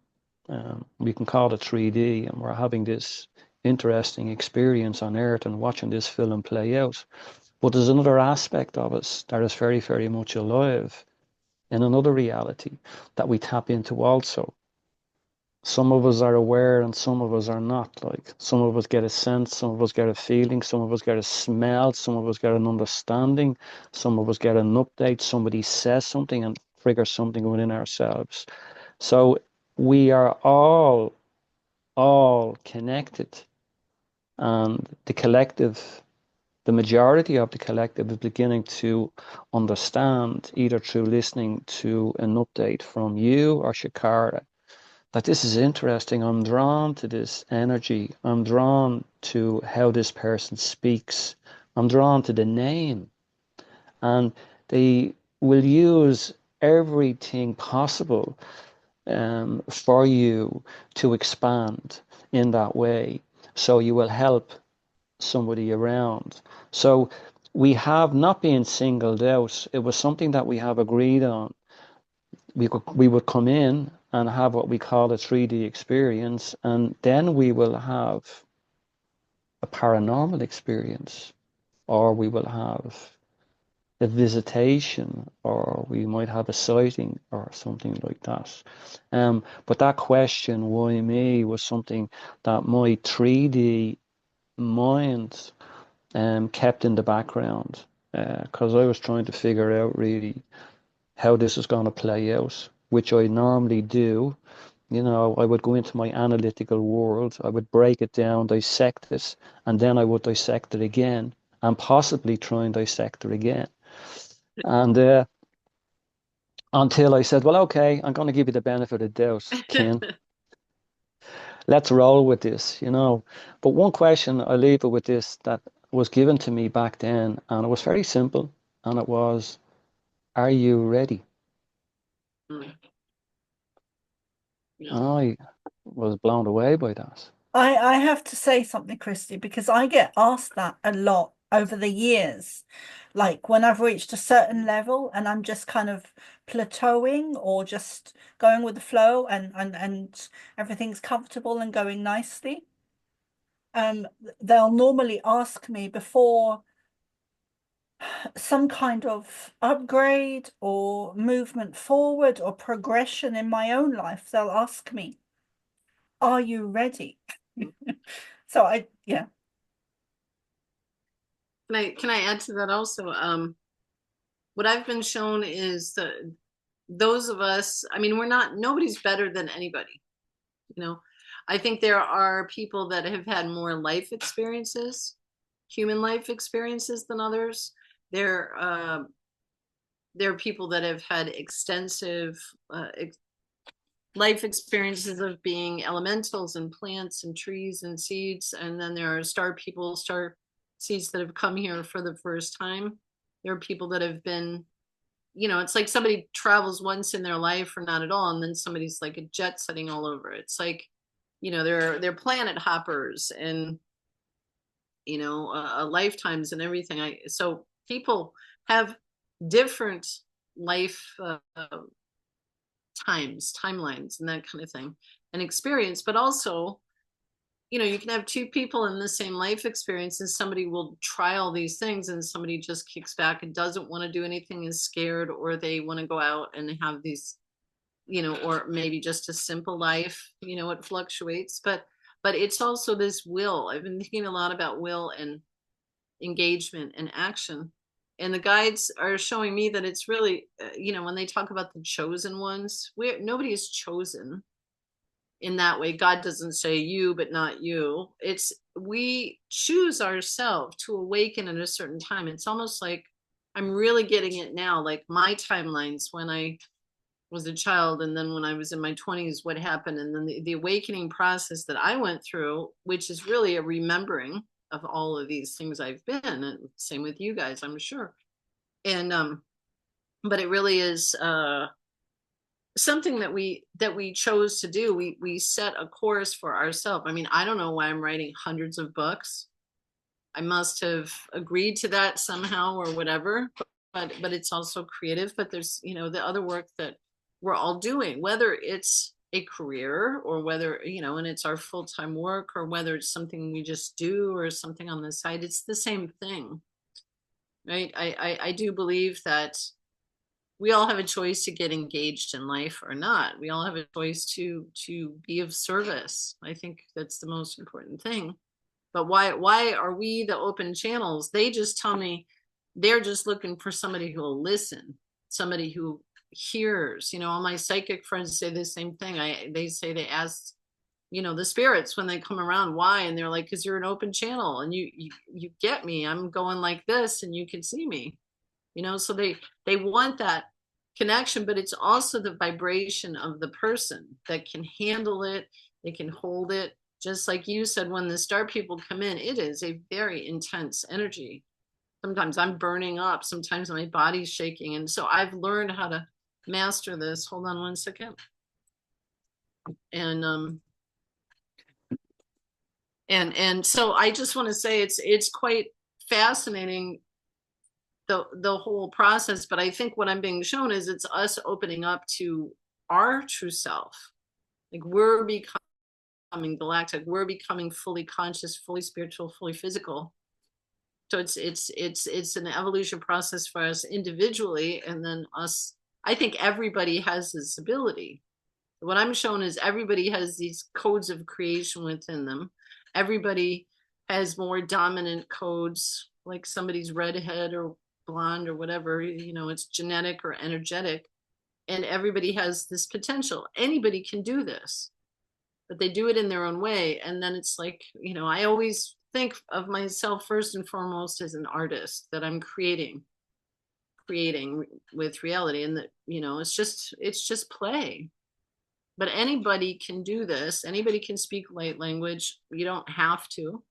We can call it 3D, and we're having this interesting experience on Earth and watching this film play out. But there's another aspect of us that is very, very much alive in another reality that we tap into also. Some of us are aware and some of us are not. Like, some of us get a sense, some of us get a feeling, some of us get a smell, some of us get an understanding, some of us get an update, somebody says something and triggers something within ourselves. So we are all connected, and the collective, the majority of the collective is beginning to understand, either through listening to an update from you or Shakara, that this is interesting. I'm drawn to this energy. I'm drawn to how this person speaks. I'm drawn to the name. And they will use everything possible for you to expand in that way. So you will help somebody around. So we have not been singled out. It was something that we have agreed on. We would come in and have what we call a 3D experience, and then we will have a paranormal experience, or we will have a visitation, or we might have a sighting or something like that. But that question, why me, was something that my 3D mind kept in the background, because I was trying to figure out really how this is going to play out, which I normally do. You know, I would go into my analytical world, I would break it down, dissect it, and then I would dissect it again, and possibly try and dissect it again. And until I said, well, okay, I'm going to give you the benefit of the doubt, Ken. Let's roll with this, you know. But one question I leave it with this that was given to me back then, and it was very simple, and it was, are you ready? Yeah. I was blown away by that. I have to say something, Christy, because I get asked that a lot over the years. Like when I've reached a certain level and I'm just kind of plateauing or just going with the flow and everything's comfortable and going nicely. They'll normally ask me before some kind of upgrade or movement forward or progression in my own life. They'll ask me, are you ready? So yeah. Can I add to that also? What I've been shown is that those of us, I mean, nobody's better than anybody. You know, I think there are people that have had more life experiences, human life experiences than others. There are people that have had extensive life experiences of being elementals and plants and trees and seeds. And then there are star seeds that have come here for the first time. There are people that have been, you know, it's like somebody travels once in their life or not at all, and then somebody's like a jet setting all over. It's like, you know, they're planet hoppers and, you know, lifetimes and everything. So people have different life timelines and that kind of thing, and experience. But also, you know, you can have two people in the same life experience, and somebody will try all these things and somebody just kicks back and doesn't want to do anything, is scared, or they want to go out and have these, you know, or maybe just a simple life. You know, it fluctuates, but it's also this will. I've been thinking a lot about will and engagement and action, and the guides are showing me that it's really, you know, when they talk about the chosen ones, nobody is chosen in that way. God doesn't say you, but not you. It's, we choose ourselves to awaken at a certain time. It's almost like I'm really getting it now, like my timelines when I was a child, and then when I was in my 20s, what happened, and then the awakening process that I went through, which is really a remembering of all of these things I've been, and same with you guys, I'm sure. And but it really is something that we chose to do. We set a course for ourselves. I mean, I don't know why I'm writing hundreds of books. I must have agreed to that somehow or whatever, but it's also creative. But there's, you know, the other work that we're all doing, whether it's a career or whether, you know, and it's our full-time work, or whether it's something we just do or something on the side, it's the same thing, right? I do believe that we all have a choice to get engaged in life or not. We all have a choice to be of service. I think that's the most important thing. But why are we the open channels? They just tell me they're just looking for somebody who will listen, somebody who hears. You know, all my psychic friends say the same thing. They say they ask, you know, the spirits when they come around, why? And they're like, because you're an open channel and you get me. I'm going like this and you can see me. You know, so they want that connection, but it's also the vibration of the person that can handle it. They can hold it. Just like you said, when the star people come in, it is a very intense energy. Sometimes I'm burning up. Sometimes my body's shaking. And so I've learned how to master this. Hold on one second. And so I just want to say it's quite fascinating, the whole process. But I think what I'm being shown is it's us opening up to our true self. Like we're becoming galactic, we're becoming fully conscious, fully spiritual, fully physical, So it's an evolution process for us individually, and then us. I think everybody has this ability. What I'm shown is everybody has these codes of creation within them. Everybody has more dominant codes, like somebody's redhead or blonde or whatever, you know, it's genetic or energetic. And everybody has this potential. Anybody can do this, but they do it in their own way. And then it's like, you know, I always think of myself first and foremost as an artist, that I'm creating with reality, and that, you know, it's just play. But anybody can do this. Anybody can speak light language. You don't have to.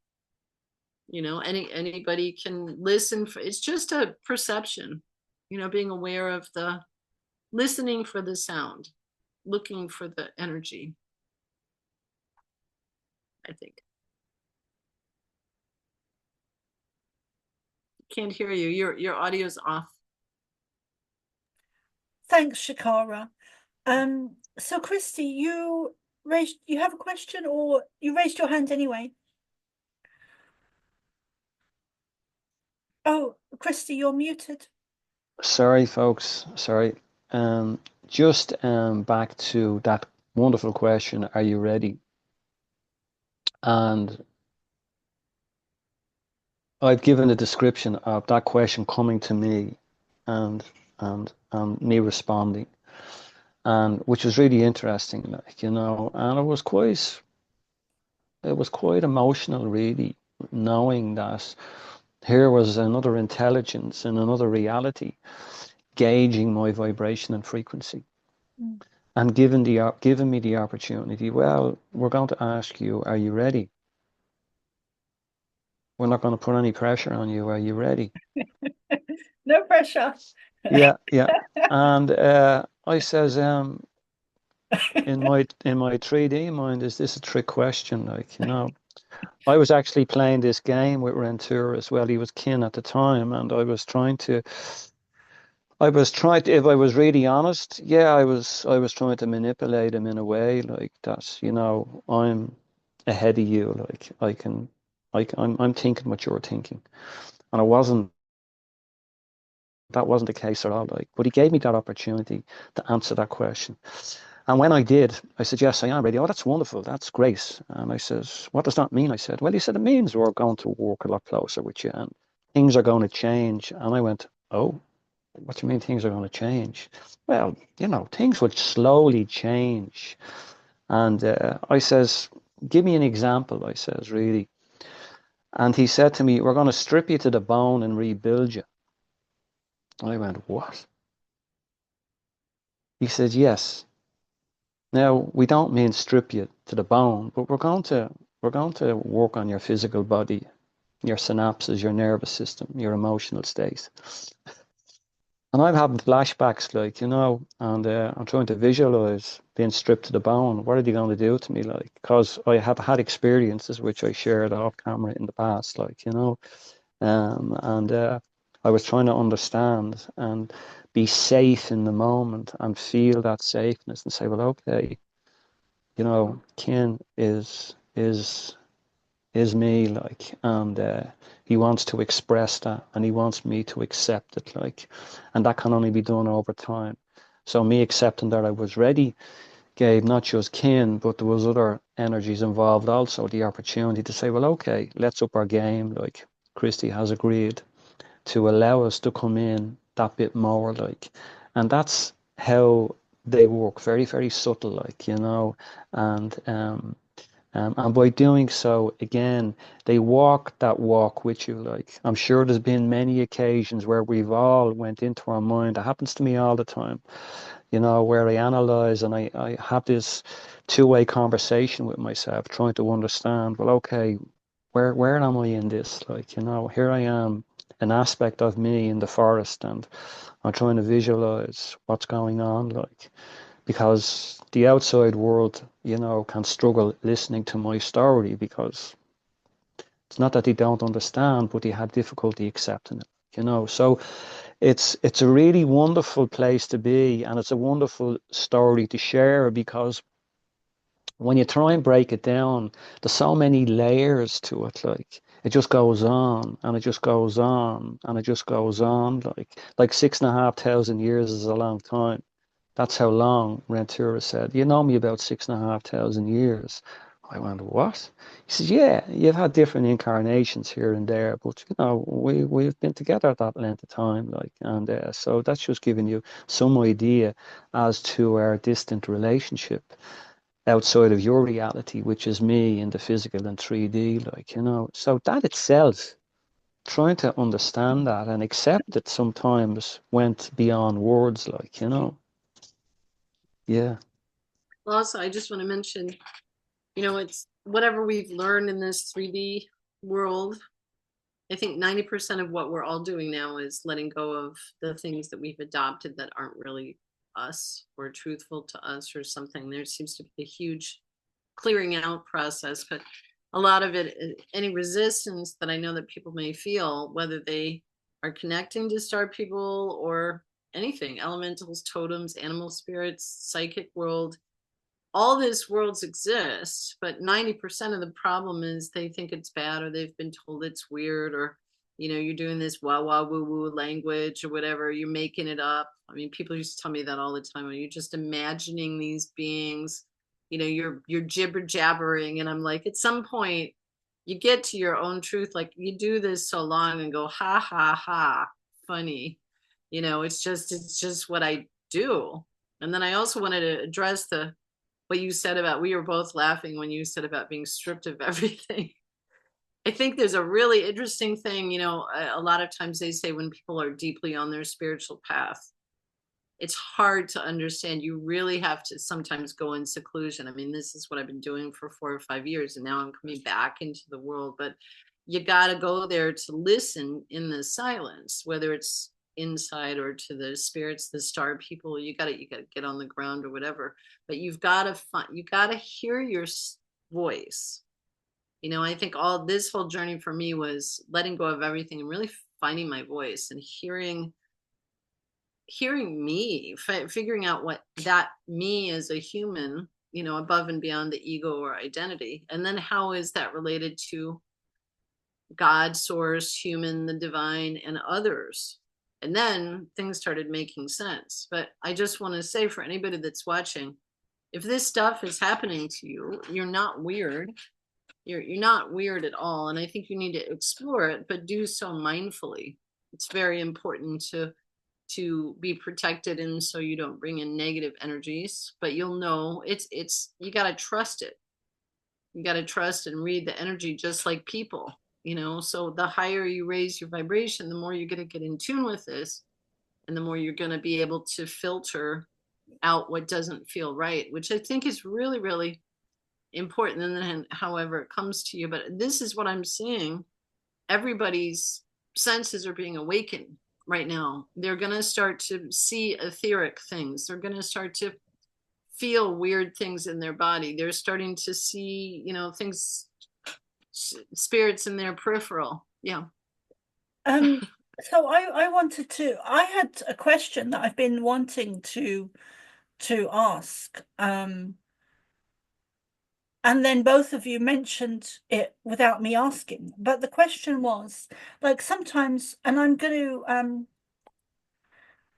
You know, anybody can listen. It's just a perception, you know, being aware of listening for the sound, looking for the energy, I think. Can't hear you. Your audio's off. Thanks, Shakara. So Christy, you have a question, or you raised your hand anyway? Oh, Christy, you're muted. Sorry, folks. Sorry. Just back to that wonderful question, are you ready? And I've given a description of that question coming to me and me responding, and which was really interesting, like, you know, and it was quite emotional, really, knowing that here was another intelligence and another reality gauging my vibration and frequency. And given me the opportunity, well, we're going to ask you, are you ready? We're not going to put any pressure on you. Are you ready? No pressure. Yeah. And I says, in my 3D mind, is this a trick question? Like, you know, I was actually playing this game with Rentour as well. He was kin at the time, and I was trying to, if I was really honest, yeah, I was trying to manipulate him in a way like that, you know, I'm ahead of you, like I'm thinking what you're thinking. And that wasn't the case at all, like, but he gave me that opportunity to answer that question. And when I did, I said, yes, I am ready. Oh, that's wonderful. That's great. And I says, what does that mean? I said, well, he said, it means we're going to work a lot closer with you and things are going to change. And I went, oh, what do you mean things are going to change? Well, you know, things would slowly change. And I says, give me an example, I says, really. And he said to me, we're going to strip you to the bone and rebuild you. I went, what? He said, yes. Now, we don't mean strip you to the bone, but we're going to work on your physical body, your synapses, your nervous system, your emotional state. And I'm having flashbacks, like, you know, and I'm trying to visualize being stripped to the bone. What are they going to do to me? Like, because I have had experiences which I shared off camera in the past, like, you know, and I was trying to understand and be safe in the moment and feel that safeness and say, well, okay, you know, Ken is me, like, and he wants to express that and he wants me to accept it, like, and that can only be done over time. So me accepting that I was ready gave not just Ken, but there was other energies involved also, the opportunity to say, well, okay, let's up our game, like Christy has agreed to allow us to come in that bit more, like, and that's how they work, very, very subtle, like, you know, and by doing so, again, they walk that walk with you. Like, I'm sure there's been many occasions where we've all went into our mind. It happens to me all the time, you know, where I analyze and I have this two-way conversation with myself, trying to understand, well, okay, where am I in this? Like, you know, here I am, an aspect of me in the forest, and I'm trying to visualize what's going on, like, because the outside world, you know, can struggle listening to my story because it's not that they don't understand, but they have difficulty accepting it, you know. So it's a really wonderful place to be, and it's a wonderful story to share, because when you try and break it down, there's so many layers to it. Like, It just goes on and it just goes on and it just goes on. Like 6,500 years is a long time. That's how long Rentura said. You know me about 6,500 years. I went, what? He says, yeah, you've had different incarnations here and there, but you know, we've been together that length of time, like, and so that's just giving you some idea as to our distant relationship outside of your reality, which is me in the physical and 3D, like, you know. So that itself, trying to understand that and accept it sometimes went beyond words, like, you know. Yeah. Well, also, I just want to mention, you know, it's whatever we've learned in this 3D world. I think 90% of what we're all doing now is letting go of the things that we've adopted that aren't really us or truthful to us or something. There seems to be a huge clearing out process, but a lot of it, any resistance that I know that people may feel, whether they are connecting to star people or anything, elementals, totems, animal spirits, psychic world, all these worlds exist, but 90% of the problem is they think it's bad, or they've been told it's weird, or, you know, you're doing this wah wah woo woo language or whatever, you're making it up. I mean, people used to tell me that all the time. You're just imagining these beings, you know, you're jibber jabbering. And I'm like, at some point you get to your own truth. Like, you do this so long and go, ha ha ha, funny. You know, it's just what I do. And then I also wanted to address what you said about, we were both laughing when you said about being stripped of everything. I think there's a really interesting thing, you know, a lot of times they say when people are deeply on their spiritual path, it's hard to understand. You really have to sometimes go in seclusion. I mean, this is what I've been doing for 4 or 5 years, and now I'm coming back into the world, but you got to go there to listen in the silence, whether it's inside or to the spirits, the star people. You got to get on the ground or whatever, but you got to hear your voice. You know, I think all this whole journey for me was letting go of everything and really finding my voice and hearing me, figuring out what that me as a human, you know, above and beyond the ego or identity, and then how is that related to God, source, human, the divine, and others. And then things started making sense. But I just want to say, for anybody that's watching, if this stuff is happening to you, you're not weird. You're not weird at all. And I think you need to explore it, but do so mindfully. It's very important to be protected, and so you don't bring in negative energies. But you'll know it's you got to trust it. You got to trust and read the energy, just like people. You know, so the higher you raise your vibration, the more you're going to get in tune with this, and the more you're going to be able to filter out what doesn't feel right, which I think is really, really important. And then however it comes to you. But this is what I'm seeing. Everybody's senses are being awakened right now. They're going to start to see etheric things. They're going to start to feel weird things in their body. They're starting to see, you know, things, spirits in their peripheral. Yeah. So I had a question that I've been wanting to ask, and then both of you mentioned it without me asking, but the question was, like, sometimes, and I'm going to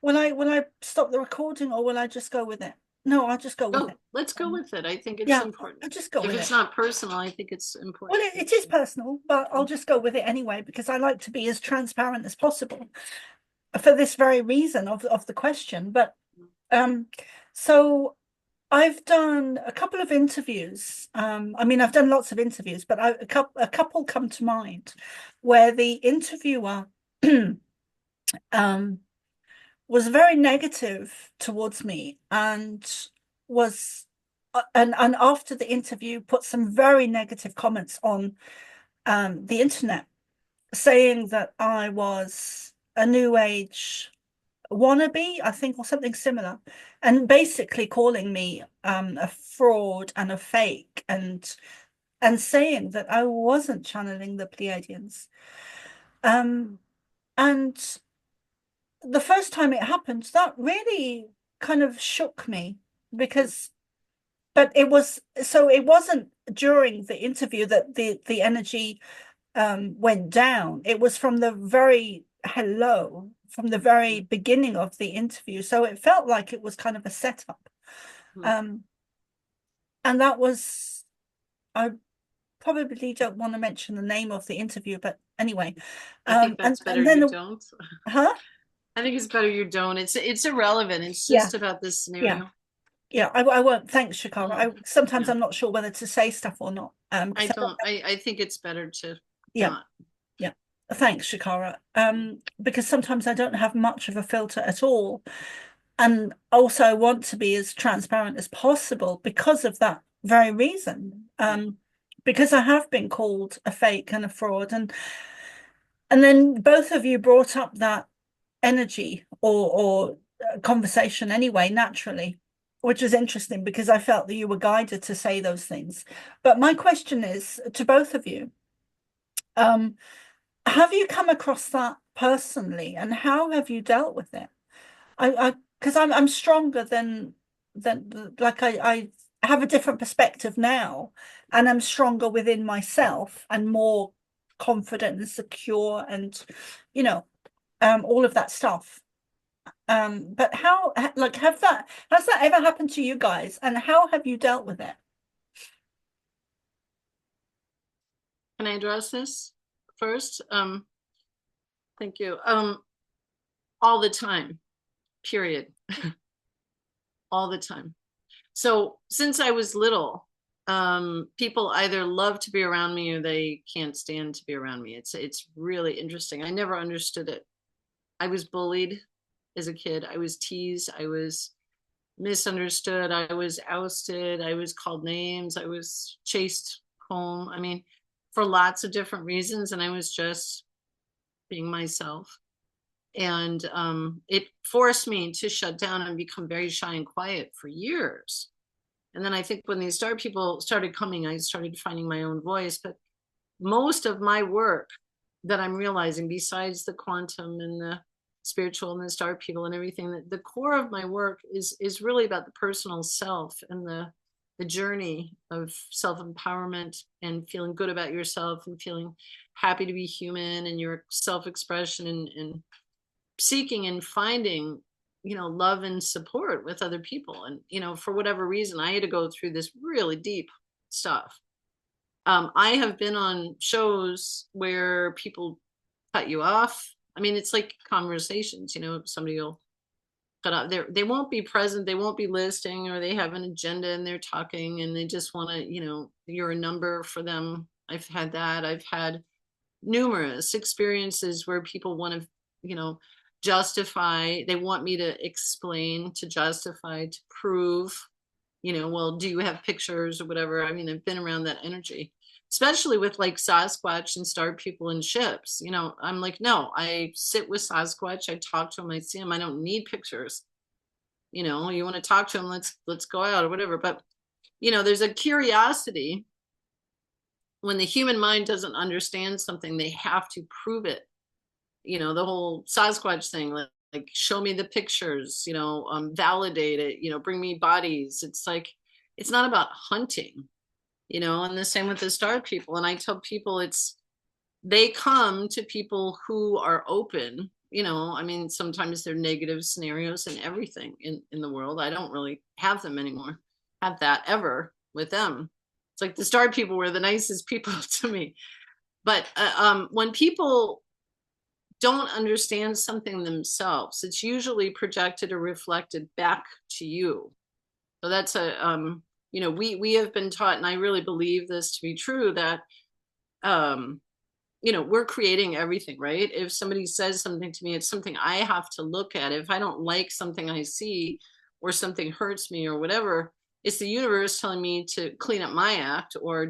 will I stop the recording, or will I just go with it? No, I'll just go with it. Let's go with it. I think it's important. I'll just go with it. If it's not personal, I think it's important. Well, it is personal, but I'll just go with it anyway, because I like to be as transparent as possible for this very reason of the question. But so I've done a couple of interviews. I mean, I've done lots of interviews, but a couple come to mind where the interviewer was very negative towards me, and was and after the interview put some very negative comments on the internet, saying that I was a new age wannabe, I think, or something similar, and basically calling me a fraud and a fake, and saying that I wasn't channeling the Pleiadians. And the first time it happened, that really kind of shook me, because, but it wasn't during the interview that the energy went down. It was from the very from the very beginning of the interview. So it felt like it was kind of a setup. And that was, I probably don't want to mention the name of the interview, but anyway. I think that's better you don't. Huh? I think it's better you don't. It's irrelevant. It's just about this scenario. Yeah, I won't. Thanks, Shakara. Sometimes I'm not sure whether to say stuff or not. I think it's better to not. Yeah. Thanks, Shakara. Because sometimes I don't have much of a filter at all. And also I want to be as transparent as possible because of that very reason. Because I have been called a fake and a fraud. And then both of you brought up that energy or conversation anyway, naturally, which is interesting because I felt that you were guided to say those things. But my question is to both of you, have you come across that personally, and how have you dealt with it? Because I'm stronger than like I have a different perspective now, and I'm stronger within myself and more confident and secure, and all of that stuff. But how, like, has that ever happened to you guys, and how have you dealt with it? Can I address this first? Thank you. All the time, period. All the time. So since I was little, people either love to be around me or they can't stand to be around me. It's really interesting. I never understood it. I was bullied as a kid. I was teased. I was misunderstood. I was ousted. I was called names. I was chased home. I mean, for lots of different reasons. And I was just being myself. And it forced me to shut down and become very shy and quiet for years. And then I think when these star people started coming, I started finding my own voice. But most of my work that I'm realizing, besides the quantum and the spiritual and the star people and everything, that the core of my work is really about the personal self and the journey of self-empowerment and feeling good about yourself and feeling happy to be human and your self-expression and seeking and finding, love and support with other people. And, for whatever reason, I had to go through this really deep stuff. I have been on shows where people cut you off. I mean, it's like conversations, somebody will cut off. They won't be present. They won't be listening, or they have an agenda and they're talking and they just want to, you're a number for them. I've had that. I've had numerous experiences where people want to, justify. They want me to explain, to justify, to prove, well, do you have pictures or whatever? I mean, I've been around that energy, especially with like Sasquatch and star people and ships. I'm like, no, I sit with Sasquatch. I talk to him. I see him. I don't need pictures. You want to talk to him, let's go out or whatever. But, there's a curiosity. When the human mind doesn't understand something, they have to prove it. The whole Sasquatch thing, like show me the pictures, validate it, bring me bodies. It's like, it's not about hunting, and the same with the star people. And I tell people they come to people who are open, I mean, sometimes they're negative scenarios and everything in the world. I don't really have them anymore, have that ever with them. It's like the star people were the nicest people to me. But when people don't understand something themselves, it's usually projected or reflected back to you. So that's we have been taught, and I really believe this to be true, that we're creating everything, right? If somebody says something to me, it's something I have to look at. If I don't like something I see, or something hurts me or whatever, it's the universe telling me to clean up my act or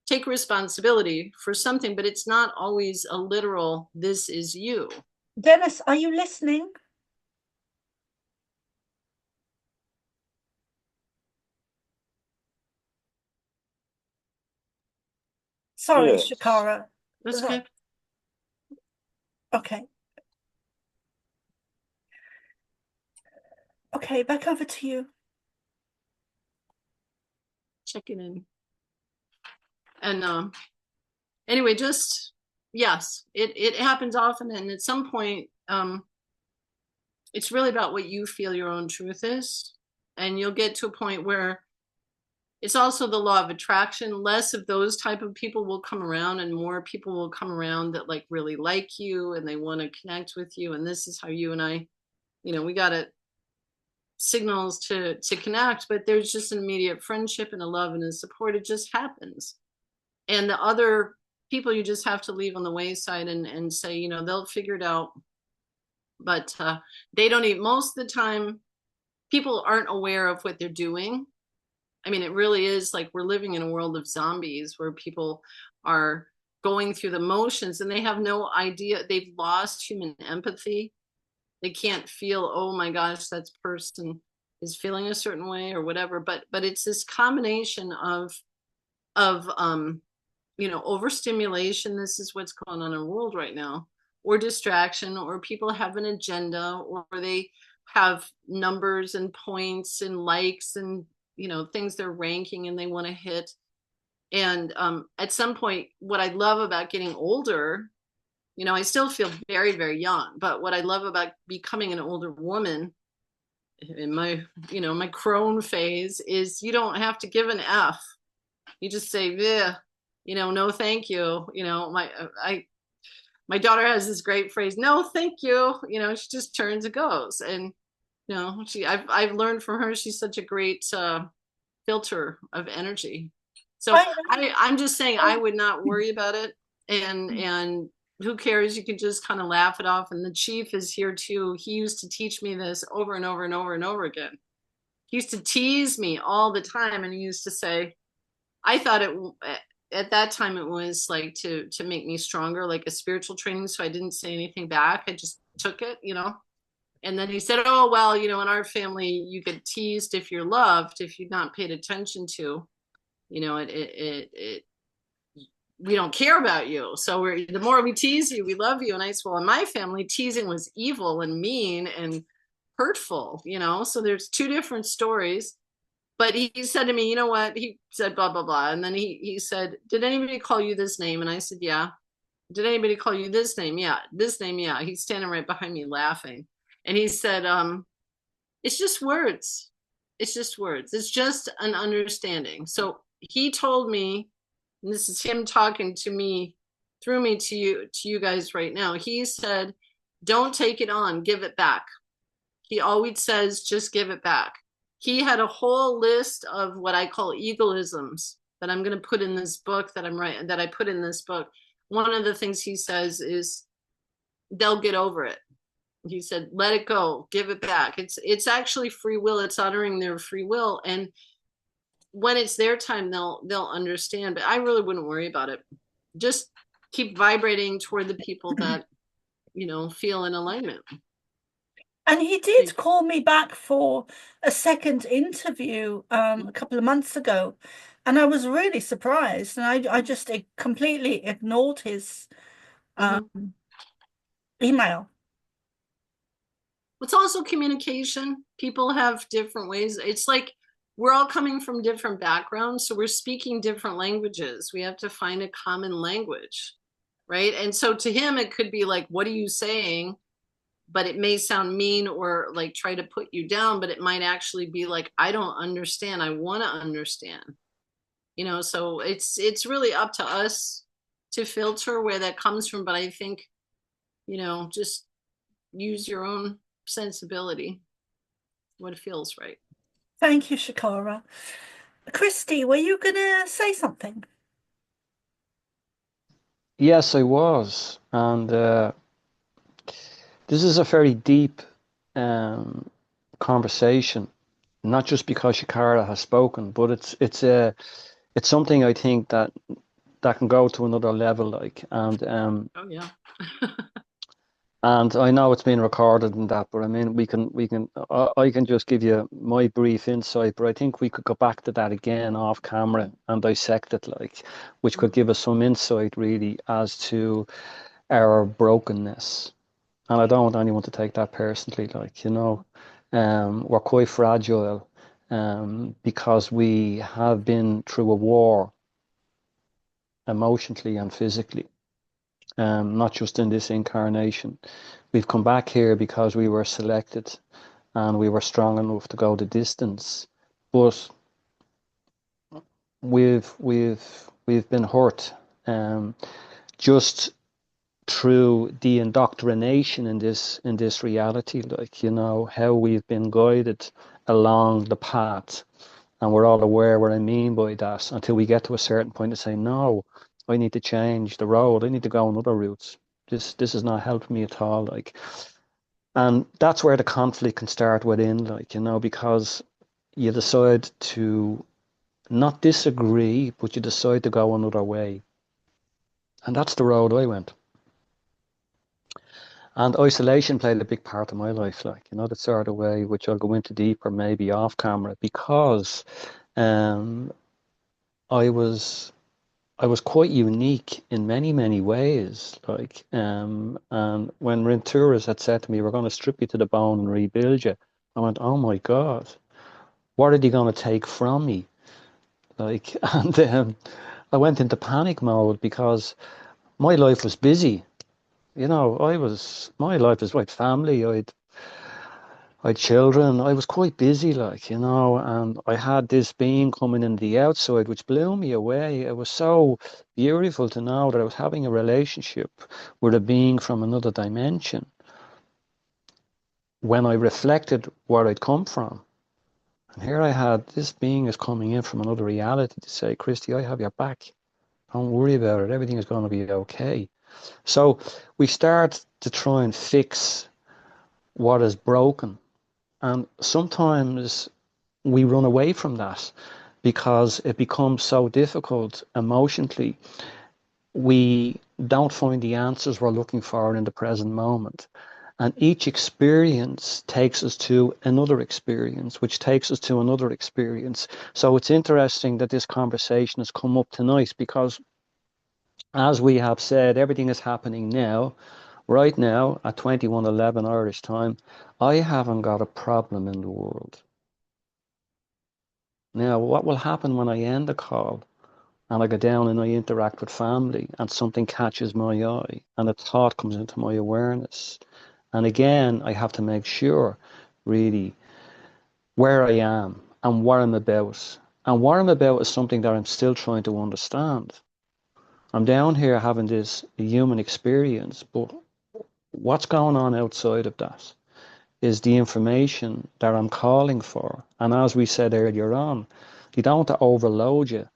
take responsibility for something. But it's not always a literal, this is you. Denis, are you listening? Sorry, yes. Shakara. That's okay. Okay. Okay, back over to you. Checking in. And anyway, just, yes, it happens often. And at some point, it's really about what you feel your own truth is. And you'll get to a point where it's also the law of attraction. Less of those type of people will come around, and more people will come around that like really like you and they want to connect with you. And this is how you and I, we got it signals to connect, but there's just an immediate friendship and a love and a support. It just happens. And the other people you just have to leave on the wayside and say, they'll figure it out. But they don't even, most of the time, people aren't aware of what they're doing. I mean, it really is like we're living in a world of zombies where people are going through the motions and they have no idea. They've lost human empathy. They can't feel, oh my gosh, that person is feeling a certain way or whatever. But it's this combination of overstimulation. This is what's going on in the world right now, or distraction, or people have an agenda, or they have numbers and points and likes and things they're ranking and they want to hit. And at some point, what I love about getting older, I still feel very, very young, but what I love about becoming an older woman in my my crone phase is you don't have to give an F. You just say, yeah, no thank you. My daughter has this great phrase, no thank you. She just turns and goes. And I've learned from her, she's such a great filter of energy. So I'm just saying I would not worry about it. And who cares? You can just kind of laugh it off. And the chief is here too. He used to teach me this over and over and over and over again. He used to tease me all the time. And he used to say, I thought at that time it was like to make me stronger, like a spiritual training. So I didn't say anything back. I just took it, And then he said, oh, well, in our family, you get teased if you're loved, if you're not paid attention to, we don't care about you. So the more we tease you, we love you. And I said, well, in my family, teasing was evil and mean and hurtful, So there's two different stories. But he said to me, you know what? He said, blah, blah, blah. And then he said, did anybody call you this name? And I said, yeah. Did anybody call you this name? Yeah. This name? Yeah. He's standing right behind me laughing. And he said, it's just words. It's just words. It's just an understanding. So he told me, and this is him talking to me, through me to you guys right now. He said, don't take it on, give it back. He always says, just give it back. He had a whole list of what I call egoisms that I'm going to put in this book that I'm writing, that I put in this book. One of the things he says is they'll get over it. He said, let it go, give it back. It's actually free will. It's honoring their free will. And when it's their time, they'll understand. But I really wouldn't worry about it. Just keep vibrating toward the people that, feel in alignment. And he did call me back for a second interview a couple of months ago. And I was really surprised. And I just completely ignored his email. It's also communication. People have different ways. It's like we're all coming from different backgrounds. So we're speaking different languages. We have to find a common language, right? And so to him, it could be like, what are you saying? But it may sound mean or like try to put you down, but it might actually be like, I don't understand. I want to understand, so it's really up to us to filter where that comes from. But I think, just use your own sensibility, what feels right. Thank you, Shakara. Christy, were you going to say something? Yes, I was. And this is a very deep conversation, not just because Shakara has spoken, but it's something I think that can go to another level, like, and oh yeah. and I know it's been recorded and that, but I mean, I can just give you my brief insight, but I think we could go back to that again off camera and dissect it, like, which could give us some insight really as to our brokenness. And I don't want anyone to take that personally, like, we're quite fragile because we have been through a war emotionally and physically, not just in this incarnation. We've come back here because we were selected and we were strong enough to go the distance, but we've been hurt just through the indoctrination in this reality, like, you know, how we've been guided along the path, and we're all aware what I mean by that, until we get to a certain point and say, no, I need to change the road, I need to go on other routes. This is not helping me at all, like. And that's where the conflict can start within, like, you know, because you decide to not disagree, but you decide to go another way. And that's the road I went. And isolation played a big part of my life, like, you know, the sort of way, which I'll go into deeper maybe off camera, because I was quite unique in many ways, like, and when Rinturas had said to me, we're going to strip you to the bone and rebuild you, I went, oh my God, what are they going to take from me? Like, and I went into panic mode because my life was busy. You know, my life was like family. I had children. I was quite busy, like, you know, and I had this being coming in the outside, which blew me away. It was so beautiful to know that I was having a relationship with a being from another dimension. When I reflected where I'd come from, and here I had this being is coming in from another reality to say, Christy, I have your back. Don't worry about it. Everything is going to be okay. So we start to try and fix what is broken. And sometimes we run away from that because it becomes so difficult emotionally. We don't find the answers we're looking for in the present moment. And each experience takes us to another experience, which takes us to another experience. So it's interesting that this conversation has come up tonight because, as we have said, everything is happening now. Right now, at 21:11 Irish time, I haven't got a problem in the world. Now, what will happen when I end the call and I go down and I interact with family and something catches my eye and a thought comes into my awareness? And again, I have to make sure, really, where I am and what I'm about. And what I'm about is something that I'm still trying to understand. I'm down here having this human experience, but what's going on outside of that is the information that I'm calling for. And as we said earlier on, you don't want to overload you.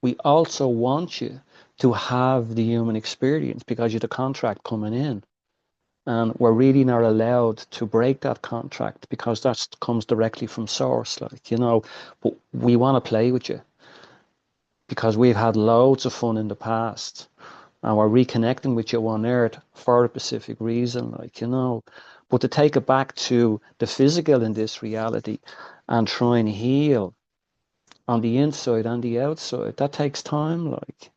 We also want you to have the human experience because you're the contract coming in. And we're really not allowed to break that contract because that comes directly from source, like, you know, but we want to play with you because we've had loads of fun in the past and we're reconnecting with you on earth for a specific reason, like, you know. But to take it back to the physical in this reality and try and heal on the inside and the outside, that takes time, like,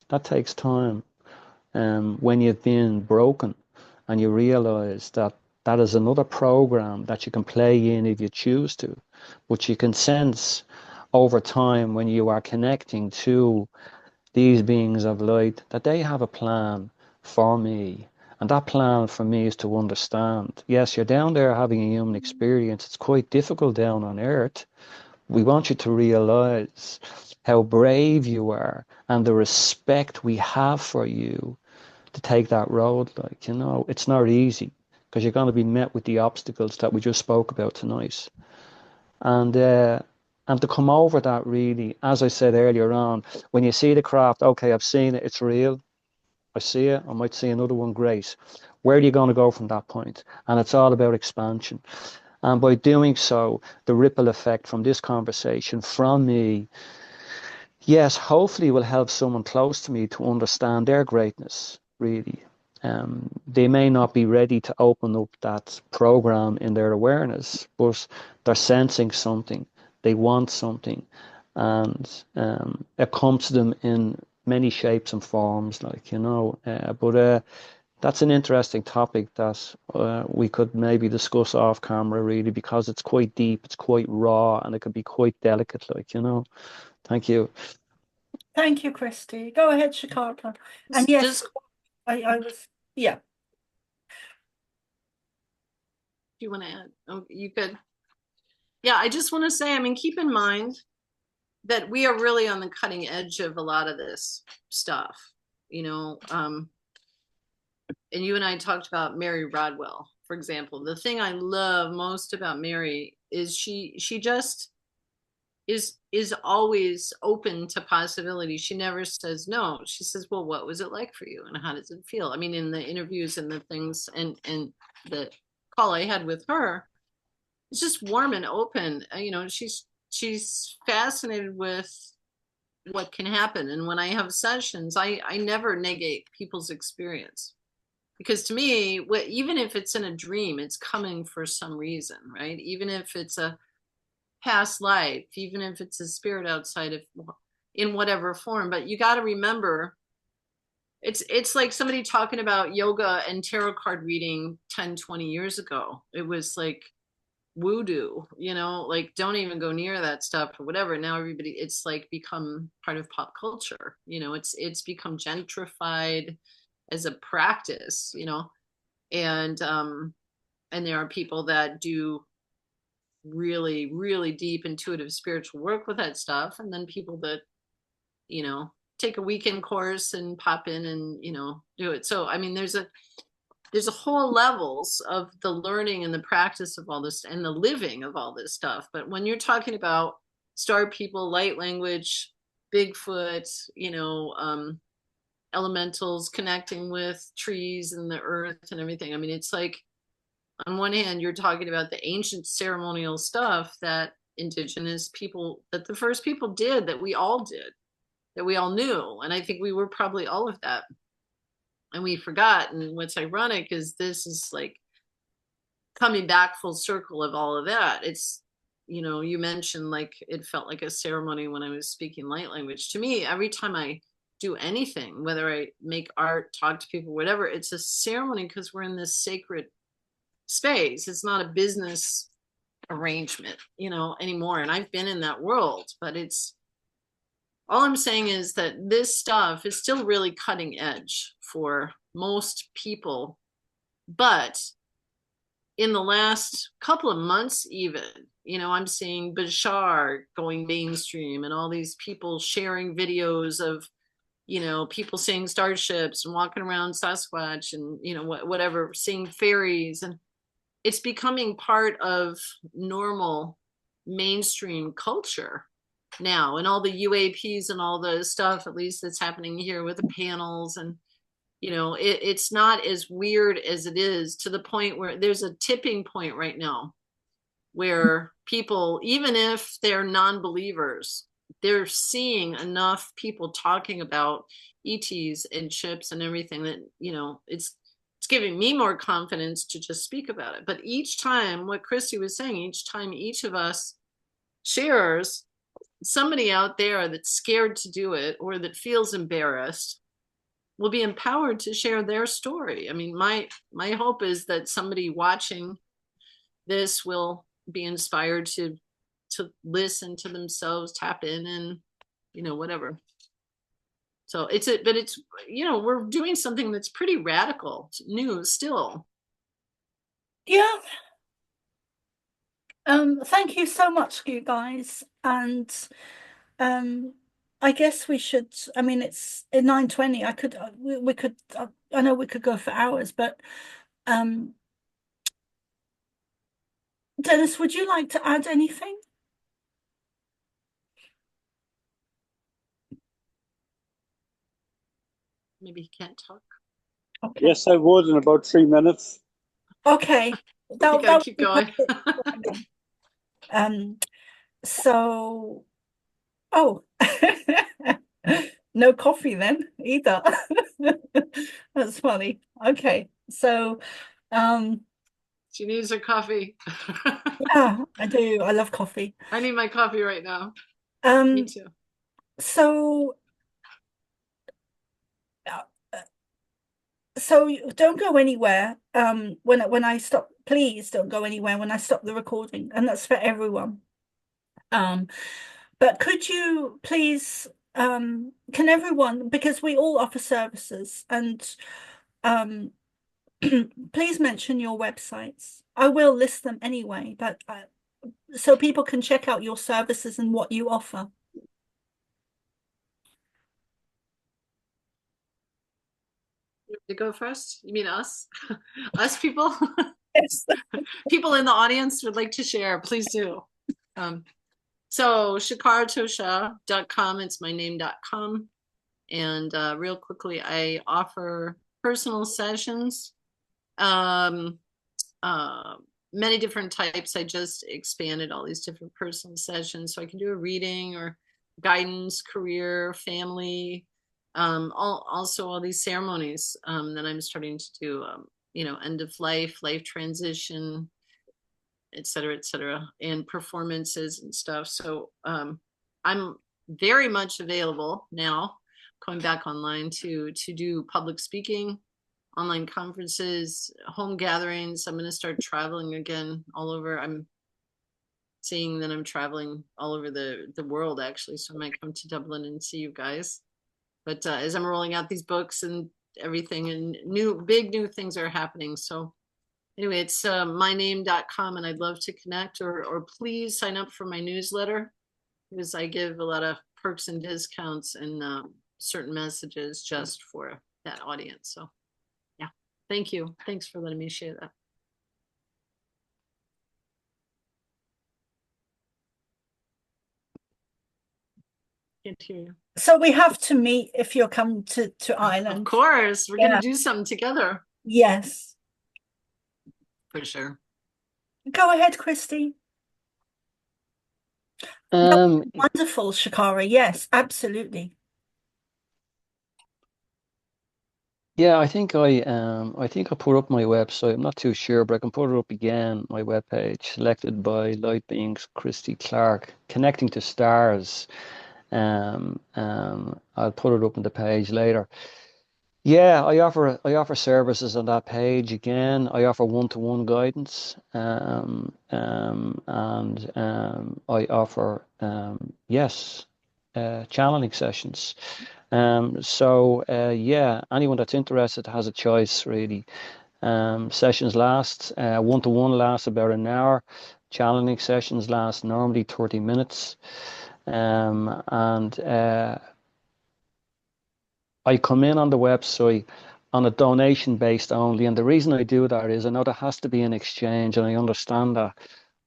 that takes time. When you've been broken and you realize that that is another program that you can play in if you choose to, but you can sense over time when you are connecting to these beings of light that they have a plan for me. And that plan for me is to understand, yes, you're down there having a human experience. It's quite difficult down on earth. We want you to realize how brave you are and the respect we have for you to take that road. Like, you know, it's not easy because you're going to be met with the obstacles that we just spoke about tonight. And to come over that, really, as I said earlier on, when you see the craft, okay, I've seen it, it's real. I see it, I might see another one, great. Where are you going to go from that point? And it's all about expansion. And by doing so, the ripple effect from this conversation, from me, yes, hopefully will help someone close to me to understand their greatness, really. They may not be ready to open up that program in their awareness, but they're sensing something. They want something. And it comes to them in many shapes and forms, like, you know. But that's an interesting topic that we could maybe discuss off camera, really, because it's quite deep, it's quite raw, and it can be quite delicate, like, you know. Thank you. Thank you, Christy. Go ahead, Shakara. And yes, I was, yeah. Do you want to add? Oh, you could. Yeah, I just want to say, I mean, keep in mind that we are really on the cutting edge of a lot of this stuff, you know. And you and I talked about Mary Rodwell, for example. The thing I love most about Mary is she just is always open to possibility. She never says no. She says, well, what was it like for you and how does it feel? I mean, in the interviews and the things and the call I had with her, it's just warm and open. You know, she's fascinated with what can happen. And when I have sessions, I never negate people's experience, because to me, even if it's in a dream, it's coming for some reason, right? Even if it's a past life, even if it's a spirit outside of, in whatever form. But you got to remember, it's like somebody talking about yoga and tarot card reading 10, 20 years ago. It was like voodoo, you know, like don't even go near that stuff or whatever. Now everybody, it's like become part of pop culture, you know. It's become gentrified as a practice, you know. And there are people that do really, really deep intuitive spiritual work with that stuff, and then people that, you know, take a weekend course and pop in and, you know, do it. So I mean, there's a whole levels of the learning and the practice of all this and the living of all this stuff. But when you're talking about star people, light language, Bigfoot, you know, elementals connecting with trees and the earth and everything, I mean, it's like, on one hand, you're talking about the ancient ceremonial stuff that indigenous people, that the first people did, that we all did, that we all knew. And I think we were probably all of that. And we forgot. And what's ironic is this is like coming back full circle of all of that. It's, you know, you mentioned like it felt like a ceremony when I was speaking light language. To me, every time I do anything, whether I make art, talk to people, whatever, it's a ceremony because we're in this sacred space. It's not a business arrangement, you know, anymore. And I've been in that world, but it's, all I'm saying is that this stuff is still really cutting edge for most people. But in the last couple of months, even, you know, I'm seeing Bashar going mainstream and all these people sharing videos of, you know, people seeing starships and walking around Sasquatch and, you know, whatever, seeing fairies. And it's becoming part of normal mainstream culture now, and all the UAPs and all the stuff, at least that's happening here with the panels. And, you know, it's not as weird as it is, to the point where there's a tipping point right now where people, even if they're non-believers, they're seeing enough people talking about ETs and chips and everything that, you know, it's giving me more confidence to just speak about it. But each time, what Christy was saying, each time each of us shares, somebody out there that's scared to do it or that feels embarrassed will be empowered to share their story. I mean, my hope is that somebody watching this will be inspired to listen to themselves, tap in, and, you know, whatever. So but it's, you know, we're doing something that's pretty radical, new still. Yeah. Thank you so much, you guys. And I guess we should, I mean, it's at 9:20. I could, we could, I know we could go for hours, but Denis, would you like to add anything? Maybe he can't talk. Okay. Yes, I would in about 3 minutes. Okay. That keep going. So, oh, no coffee then either. That's funny. Okay. So, she needs her coffee. yeah, I do. I love coffee. I need my coffee right now. Me too. So don't go anywhere. When I stop, please don't go anywhere when I stop the recording, and that's for everyone. But could you please can everyone, because we all offer services, and please mention your websites. I will list them anyway, but so people can check out your services and what you offer. To go first? You mean us? Us people? Yes. People in the audience would like to share, please do. So shakaratosha.com, it's my name.com. And real quickly, I offer personal sessions, many different types. I just expanded all these different personal sessions. So I can do a reading or guidance, career, family, also all these ceremonies that I'm starting to do, end of life, life transition, et cetera, and performances and stuff. So I'm very much available now, going back online to do public speaking, online conferences, home gatherings. I'm going to start traveling again all over. I'm seeing that I'm traveling all over the world, actually. So I might come to Dublin and see you guys. But as I'm rolling out these books and everything, and big new things are happening. So anyway, it's myname.com, and I'd love to connect, or please sign up for my newsletter, because I give a lot of perks and discounts and certain messages just for that audience. So yeah, thank you. Thanks for letting me share that. Can't hear you. So we have to meet if you're coming to Ireland. Of course, we're going to do something together. Yes. For sure. Go ahead, Christy. Wonderful, Shakara. Yes, absolutely. Yeah, I think I put up my website. I'm not too sure, but I can put it up again. My webpage, selected by light beings, Christy Clarke, connecting to stars. I'll put it up on the page later. Yeah, I offer services on that page again. I offer one-to-one guidance, and I offer channeling sessions. So yeah, anyone that's interested has a choice, really. Sessions last one-to-one lasts about an hour. Channeling sessions last normally 30 minutes, and I come in on the website on a donation based only. And the reason I do that is I know there has to be an exchange, and I understand that.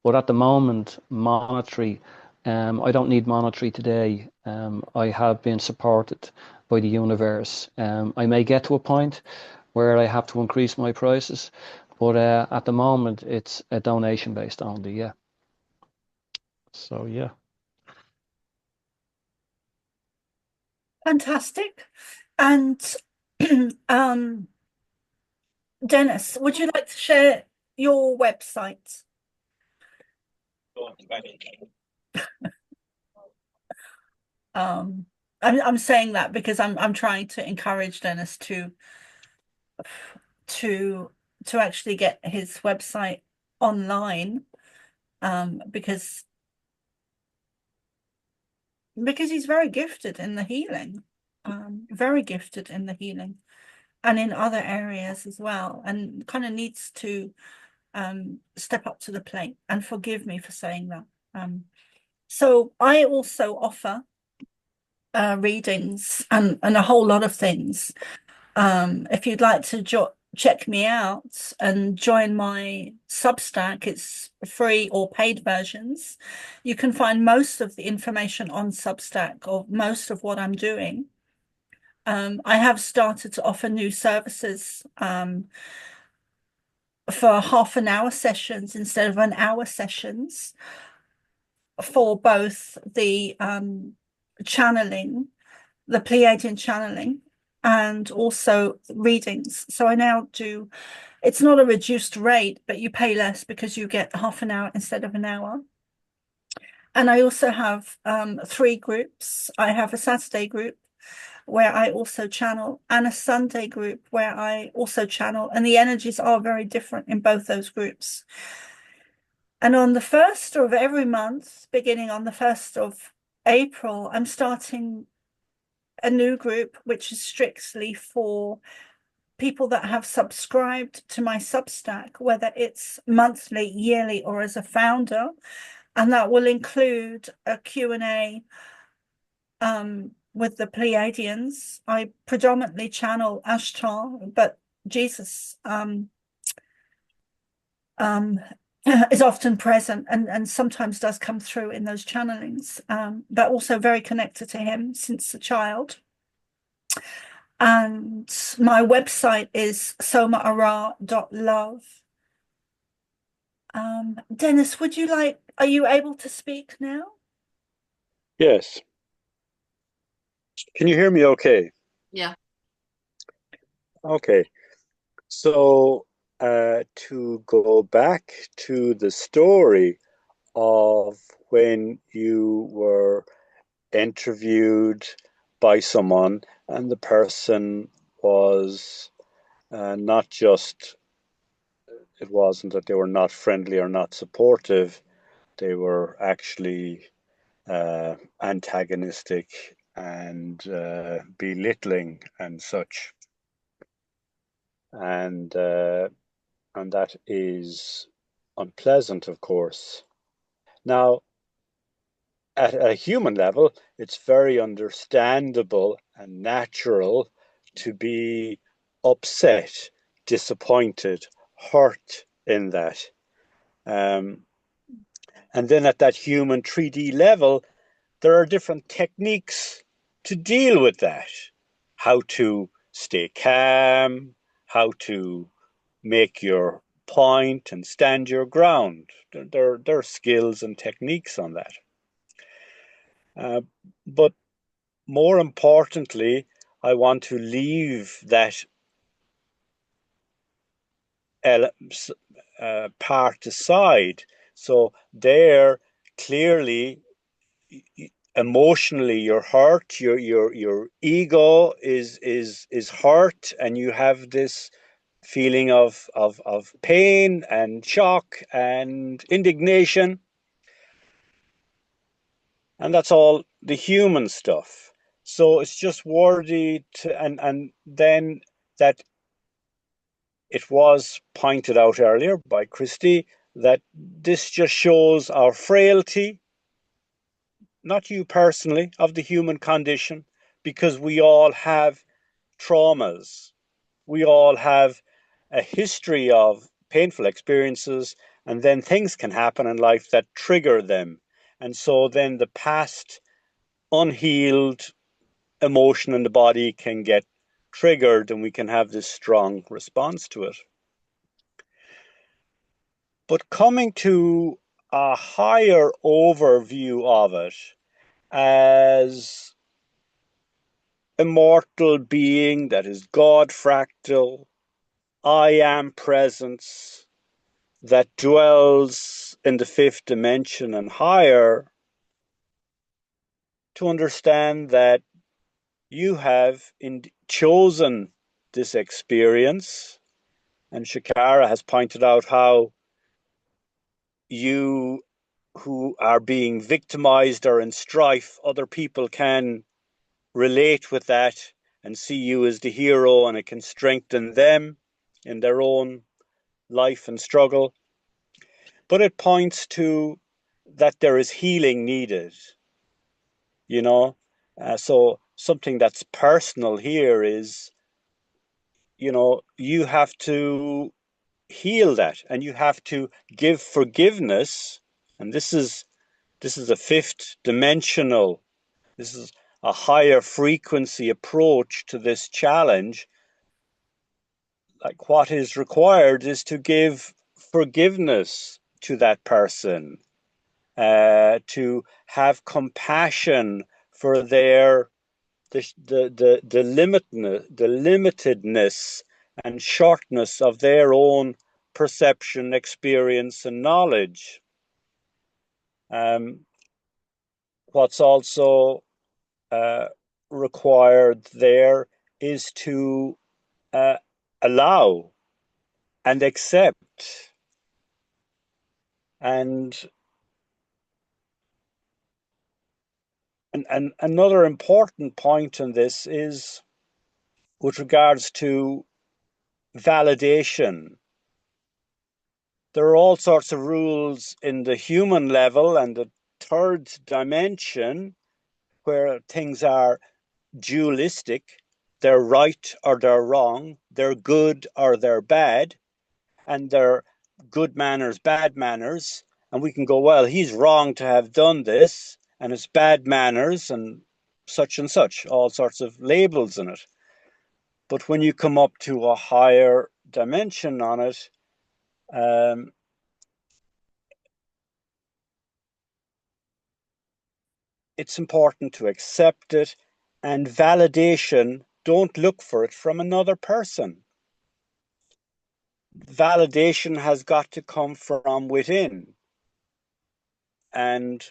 But at the moment, monetary, I don't need monetary today. I have been supported by the universe. I may get to a point where I have to increase my prices, but at the moment, it's a donation based only. Yeah. So, yeah. Fantastic. And Denis, would you like to share your website? I'm saying that because I'm trying to encourage Denis to actually get his website online, because he's very gifted in the healing, very gifted in the healing, and in other areas as well, and kind of needs to step up to the plate. And forgive me for saying that. So I also offer readings and a whole lot of things. If you'd like to check me out and join my Substack, it's free or paid versions. You can find most of the information on Substack, or most of what I'm doing. I have started to offer new services for half-an-hour sessions instead of an hour sessions, for both the channeling, the Pleiadian channeling, and also readings. So I now do, it's not a reduced rate, but you pay less because you get half an hour instead of an hour. And I also have 3 groups. I have a Saturday group where I also channel, and a Sunday group where I also channel, and the energies are very different in both those groups. And on the 1st of every month, beginning on the 1st of April, I'm starting a new group which is strictly for people that have subscribed to my Substack, whether it's monthly, yearly, or as a founder, and that will include a Q&A with the Pleiadians. I predominantly channel Ashtar, but Jesus is often present and sometimes does come through in those channelings, but also very connected to him since a child. And my website is somaarah.love. Denis, are you able to speak now? Yes. Can you hear me okay? Yeah. Okay. So to go back to the story of when you were interviewed by someone and the person was not just, it wasn't that they were not friendly or not supportive, they were actually antagonistic and belittling and such. And that is unpleasant, of course. Now, at a human level, it's very understandable and natural to be upset, disappointed, hurt in that. And then at that human 3D level, there are different techniques to deal with that. How to stay calm, how to make your point and stand your ground. There are skills and techniques on that. But more importantly, I want to leave that part aside. So there, clearly, emotionally, you're hurt. Your ego is hurt, and you have this feeling of pain and shock and indignation. And that's all the human stuff. So it's just worthy to, and then that it was pointed out earlier by Christy that this just shows our frailty, not you personally, of the human condition, because we all have traumas. We all have a history of painful experiences, and then things can happen in life that trigger them. And so then the past unhealed emotion in the body can get triggered, and we can have this strong response to it. But coming to a higher overview of it as immortal being that is God fractal, I am presence that dwells in the fifth dimension and higher, to understand that you have chosen this experience. And Shakara has pointed out how you who are being victimized or in strife, other people can relate with that and see you as the hero, and it can strengthen them in their own life and struggle. But it points to that there is healing needed, you know. So something that's personal here is, you know, you have to heal that, and you have to give forgiveness. And this is a fifth dimensional, this is a higher frequency approach to this challenge. Like, what is required is to give forgiveness to that person, to have compassion for the limitedness and shortness of their own perception, experience, and knowledge. What's also required there is to allow and accept and And another important point on this is with regards to validation. There are all sorts of rules in the human level and the third dimension where things are dualistic. They're right or they're wrong. They're good or they're bad. And they're good manners, bad manners. And we can go, well, he's wrong to have done this, and it's bad manners and such, all sorts of labels in it. But when you come up to a higher dimension on it, it's important to accept it, and validation, don't look for it from another person. Validation has got to come from within. And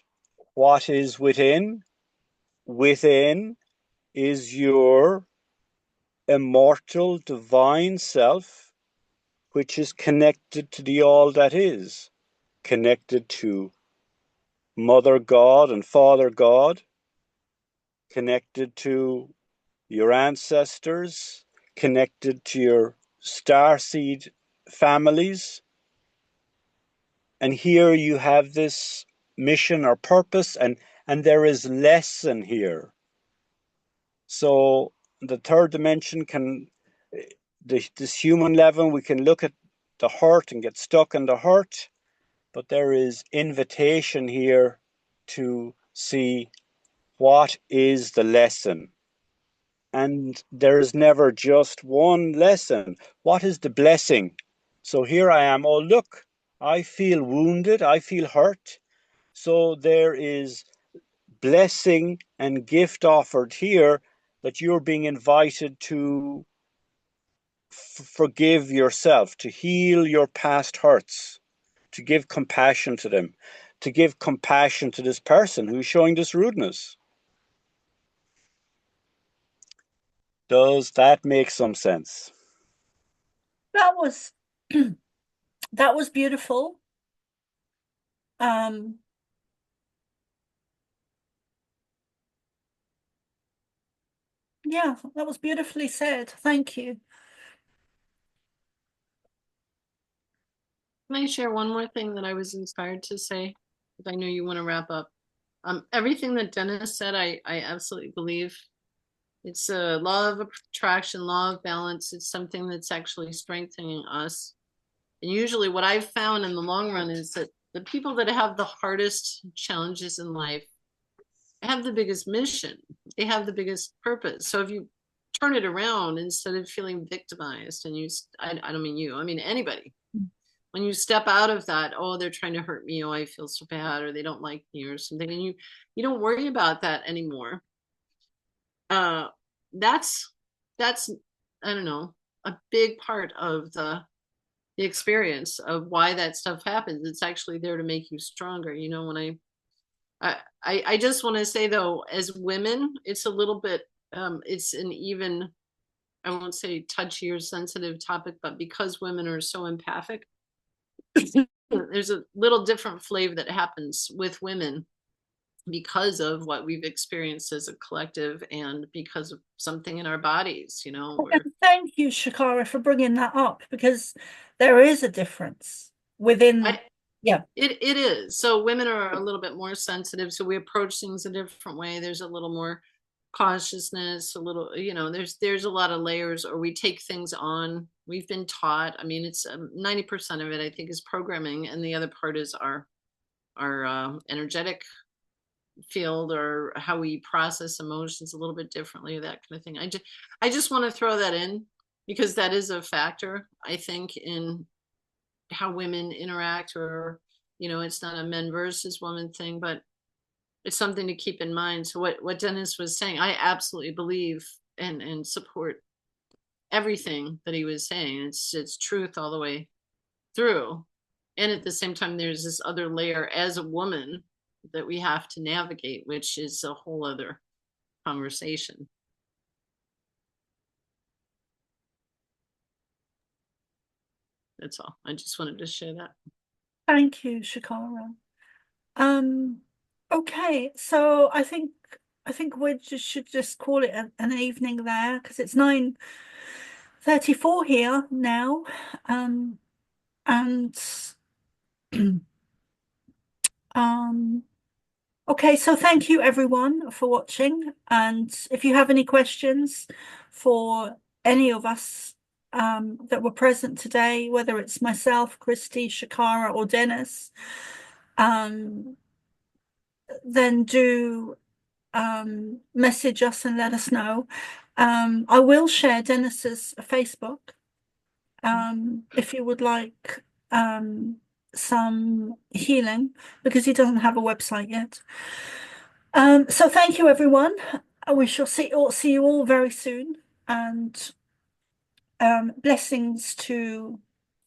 what is within? Within is your immortal divine self, which is connected to the all that is, connected to Mother God and Father God, connected to your ancestors, connected to your starseed families. And here you have this mission or purpose, and there is lesson here. So the third dimension can, this human level, we can look at the hurt and get stuck in the hurt, but there is invitation here to see what is the lesson. And there is never just one lesson. What is the blessing? So here I am, oh look, I feel wounded, I feel hurt. So there is blessing and gift offered here that you're being invited to forgive yourself, to heal your past hurts, to give compassion to them, to give compassion to this person who's showing this rudeness. Does that make some sense? That was that was beautiful. Yeah, that was beautifully said. Thank you. Can I share one more thing that I was inspired to say? Because I know you want to wrap up. Everything that Denis said, I absolutely believe. It's a law of attraction, law of balance. It's something that's actually strengthening us. And usually what I've found in the long run is that the people that have the hardest challenges in life have the biggest mission. They have the biggest purpose. So if you turn it around, instead of feeling victimized, and I don't mean you, I mean anybody, when you step out of that, oh, they're trying to hurt me, oh, I feel so bad, or they don't like me or something, and you don't worry about that anymore. That's I don't know, a big part of the experience of why that stuff happens. It's actually there to make you stronger. You know, when I just want to say though, as women, it's a little bit it's an even, I won't say touchy or sensitive topic, but because women are so empathic, there's a little different flavor that happens with women because of what we've experienced as a collective and because of something in our bodies, you know. Thank you, Shakara, for bringing that up, because there is a difference within. Yeah, it is. So women are a little bit more sensitive, so we approach things a different way. There's a little more cautiousness, a little, you know, there's a lot of layers, or we take things on. We've been taught, I mean, it's 90% of it I think is programming, and the other part is our energetic field, or how we process emotions a little bit differently, that kind of thing. I just want to throw that in because that is a factor, I think, in how women interact, or, you know, it's not a men versus women thing, but it's something to keep in mind. So what Denis was saying, I absolutely believe and support everything that he was saying. It's truth all the way through. And at the same time, there's this other layer as a woman that we have to navigate, which is a whole other conversation. That's all. I just wanted to share that. Thank you, Shakara. Okay, so I think I think we should just call it an evening there, because it's 9:34 here now. And okay, so thank you everyone for watching. And if you have any questions for any of us that were present today, whether it's myself, Christy, Shakara, or Denis, then do message us and let us know. I will share Denis's Facebook if you would like some healing, because he doesn't have a website yet. So thank you everyone. We shall see you all very soon, and blessings to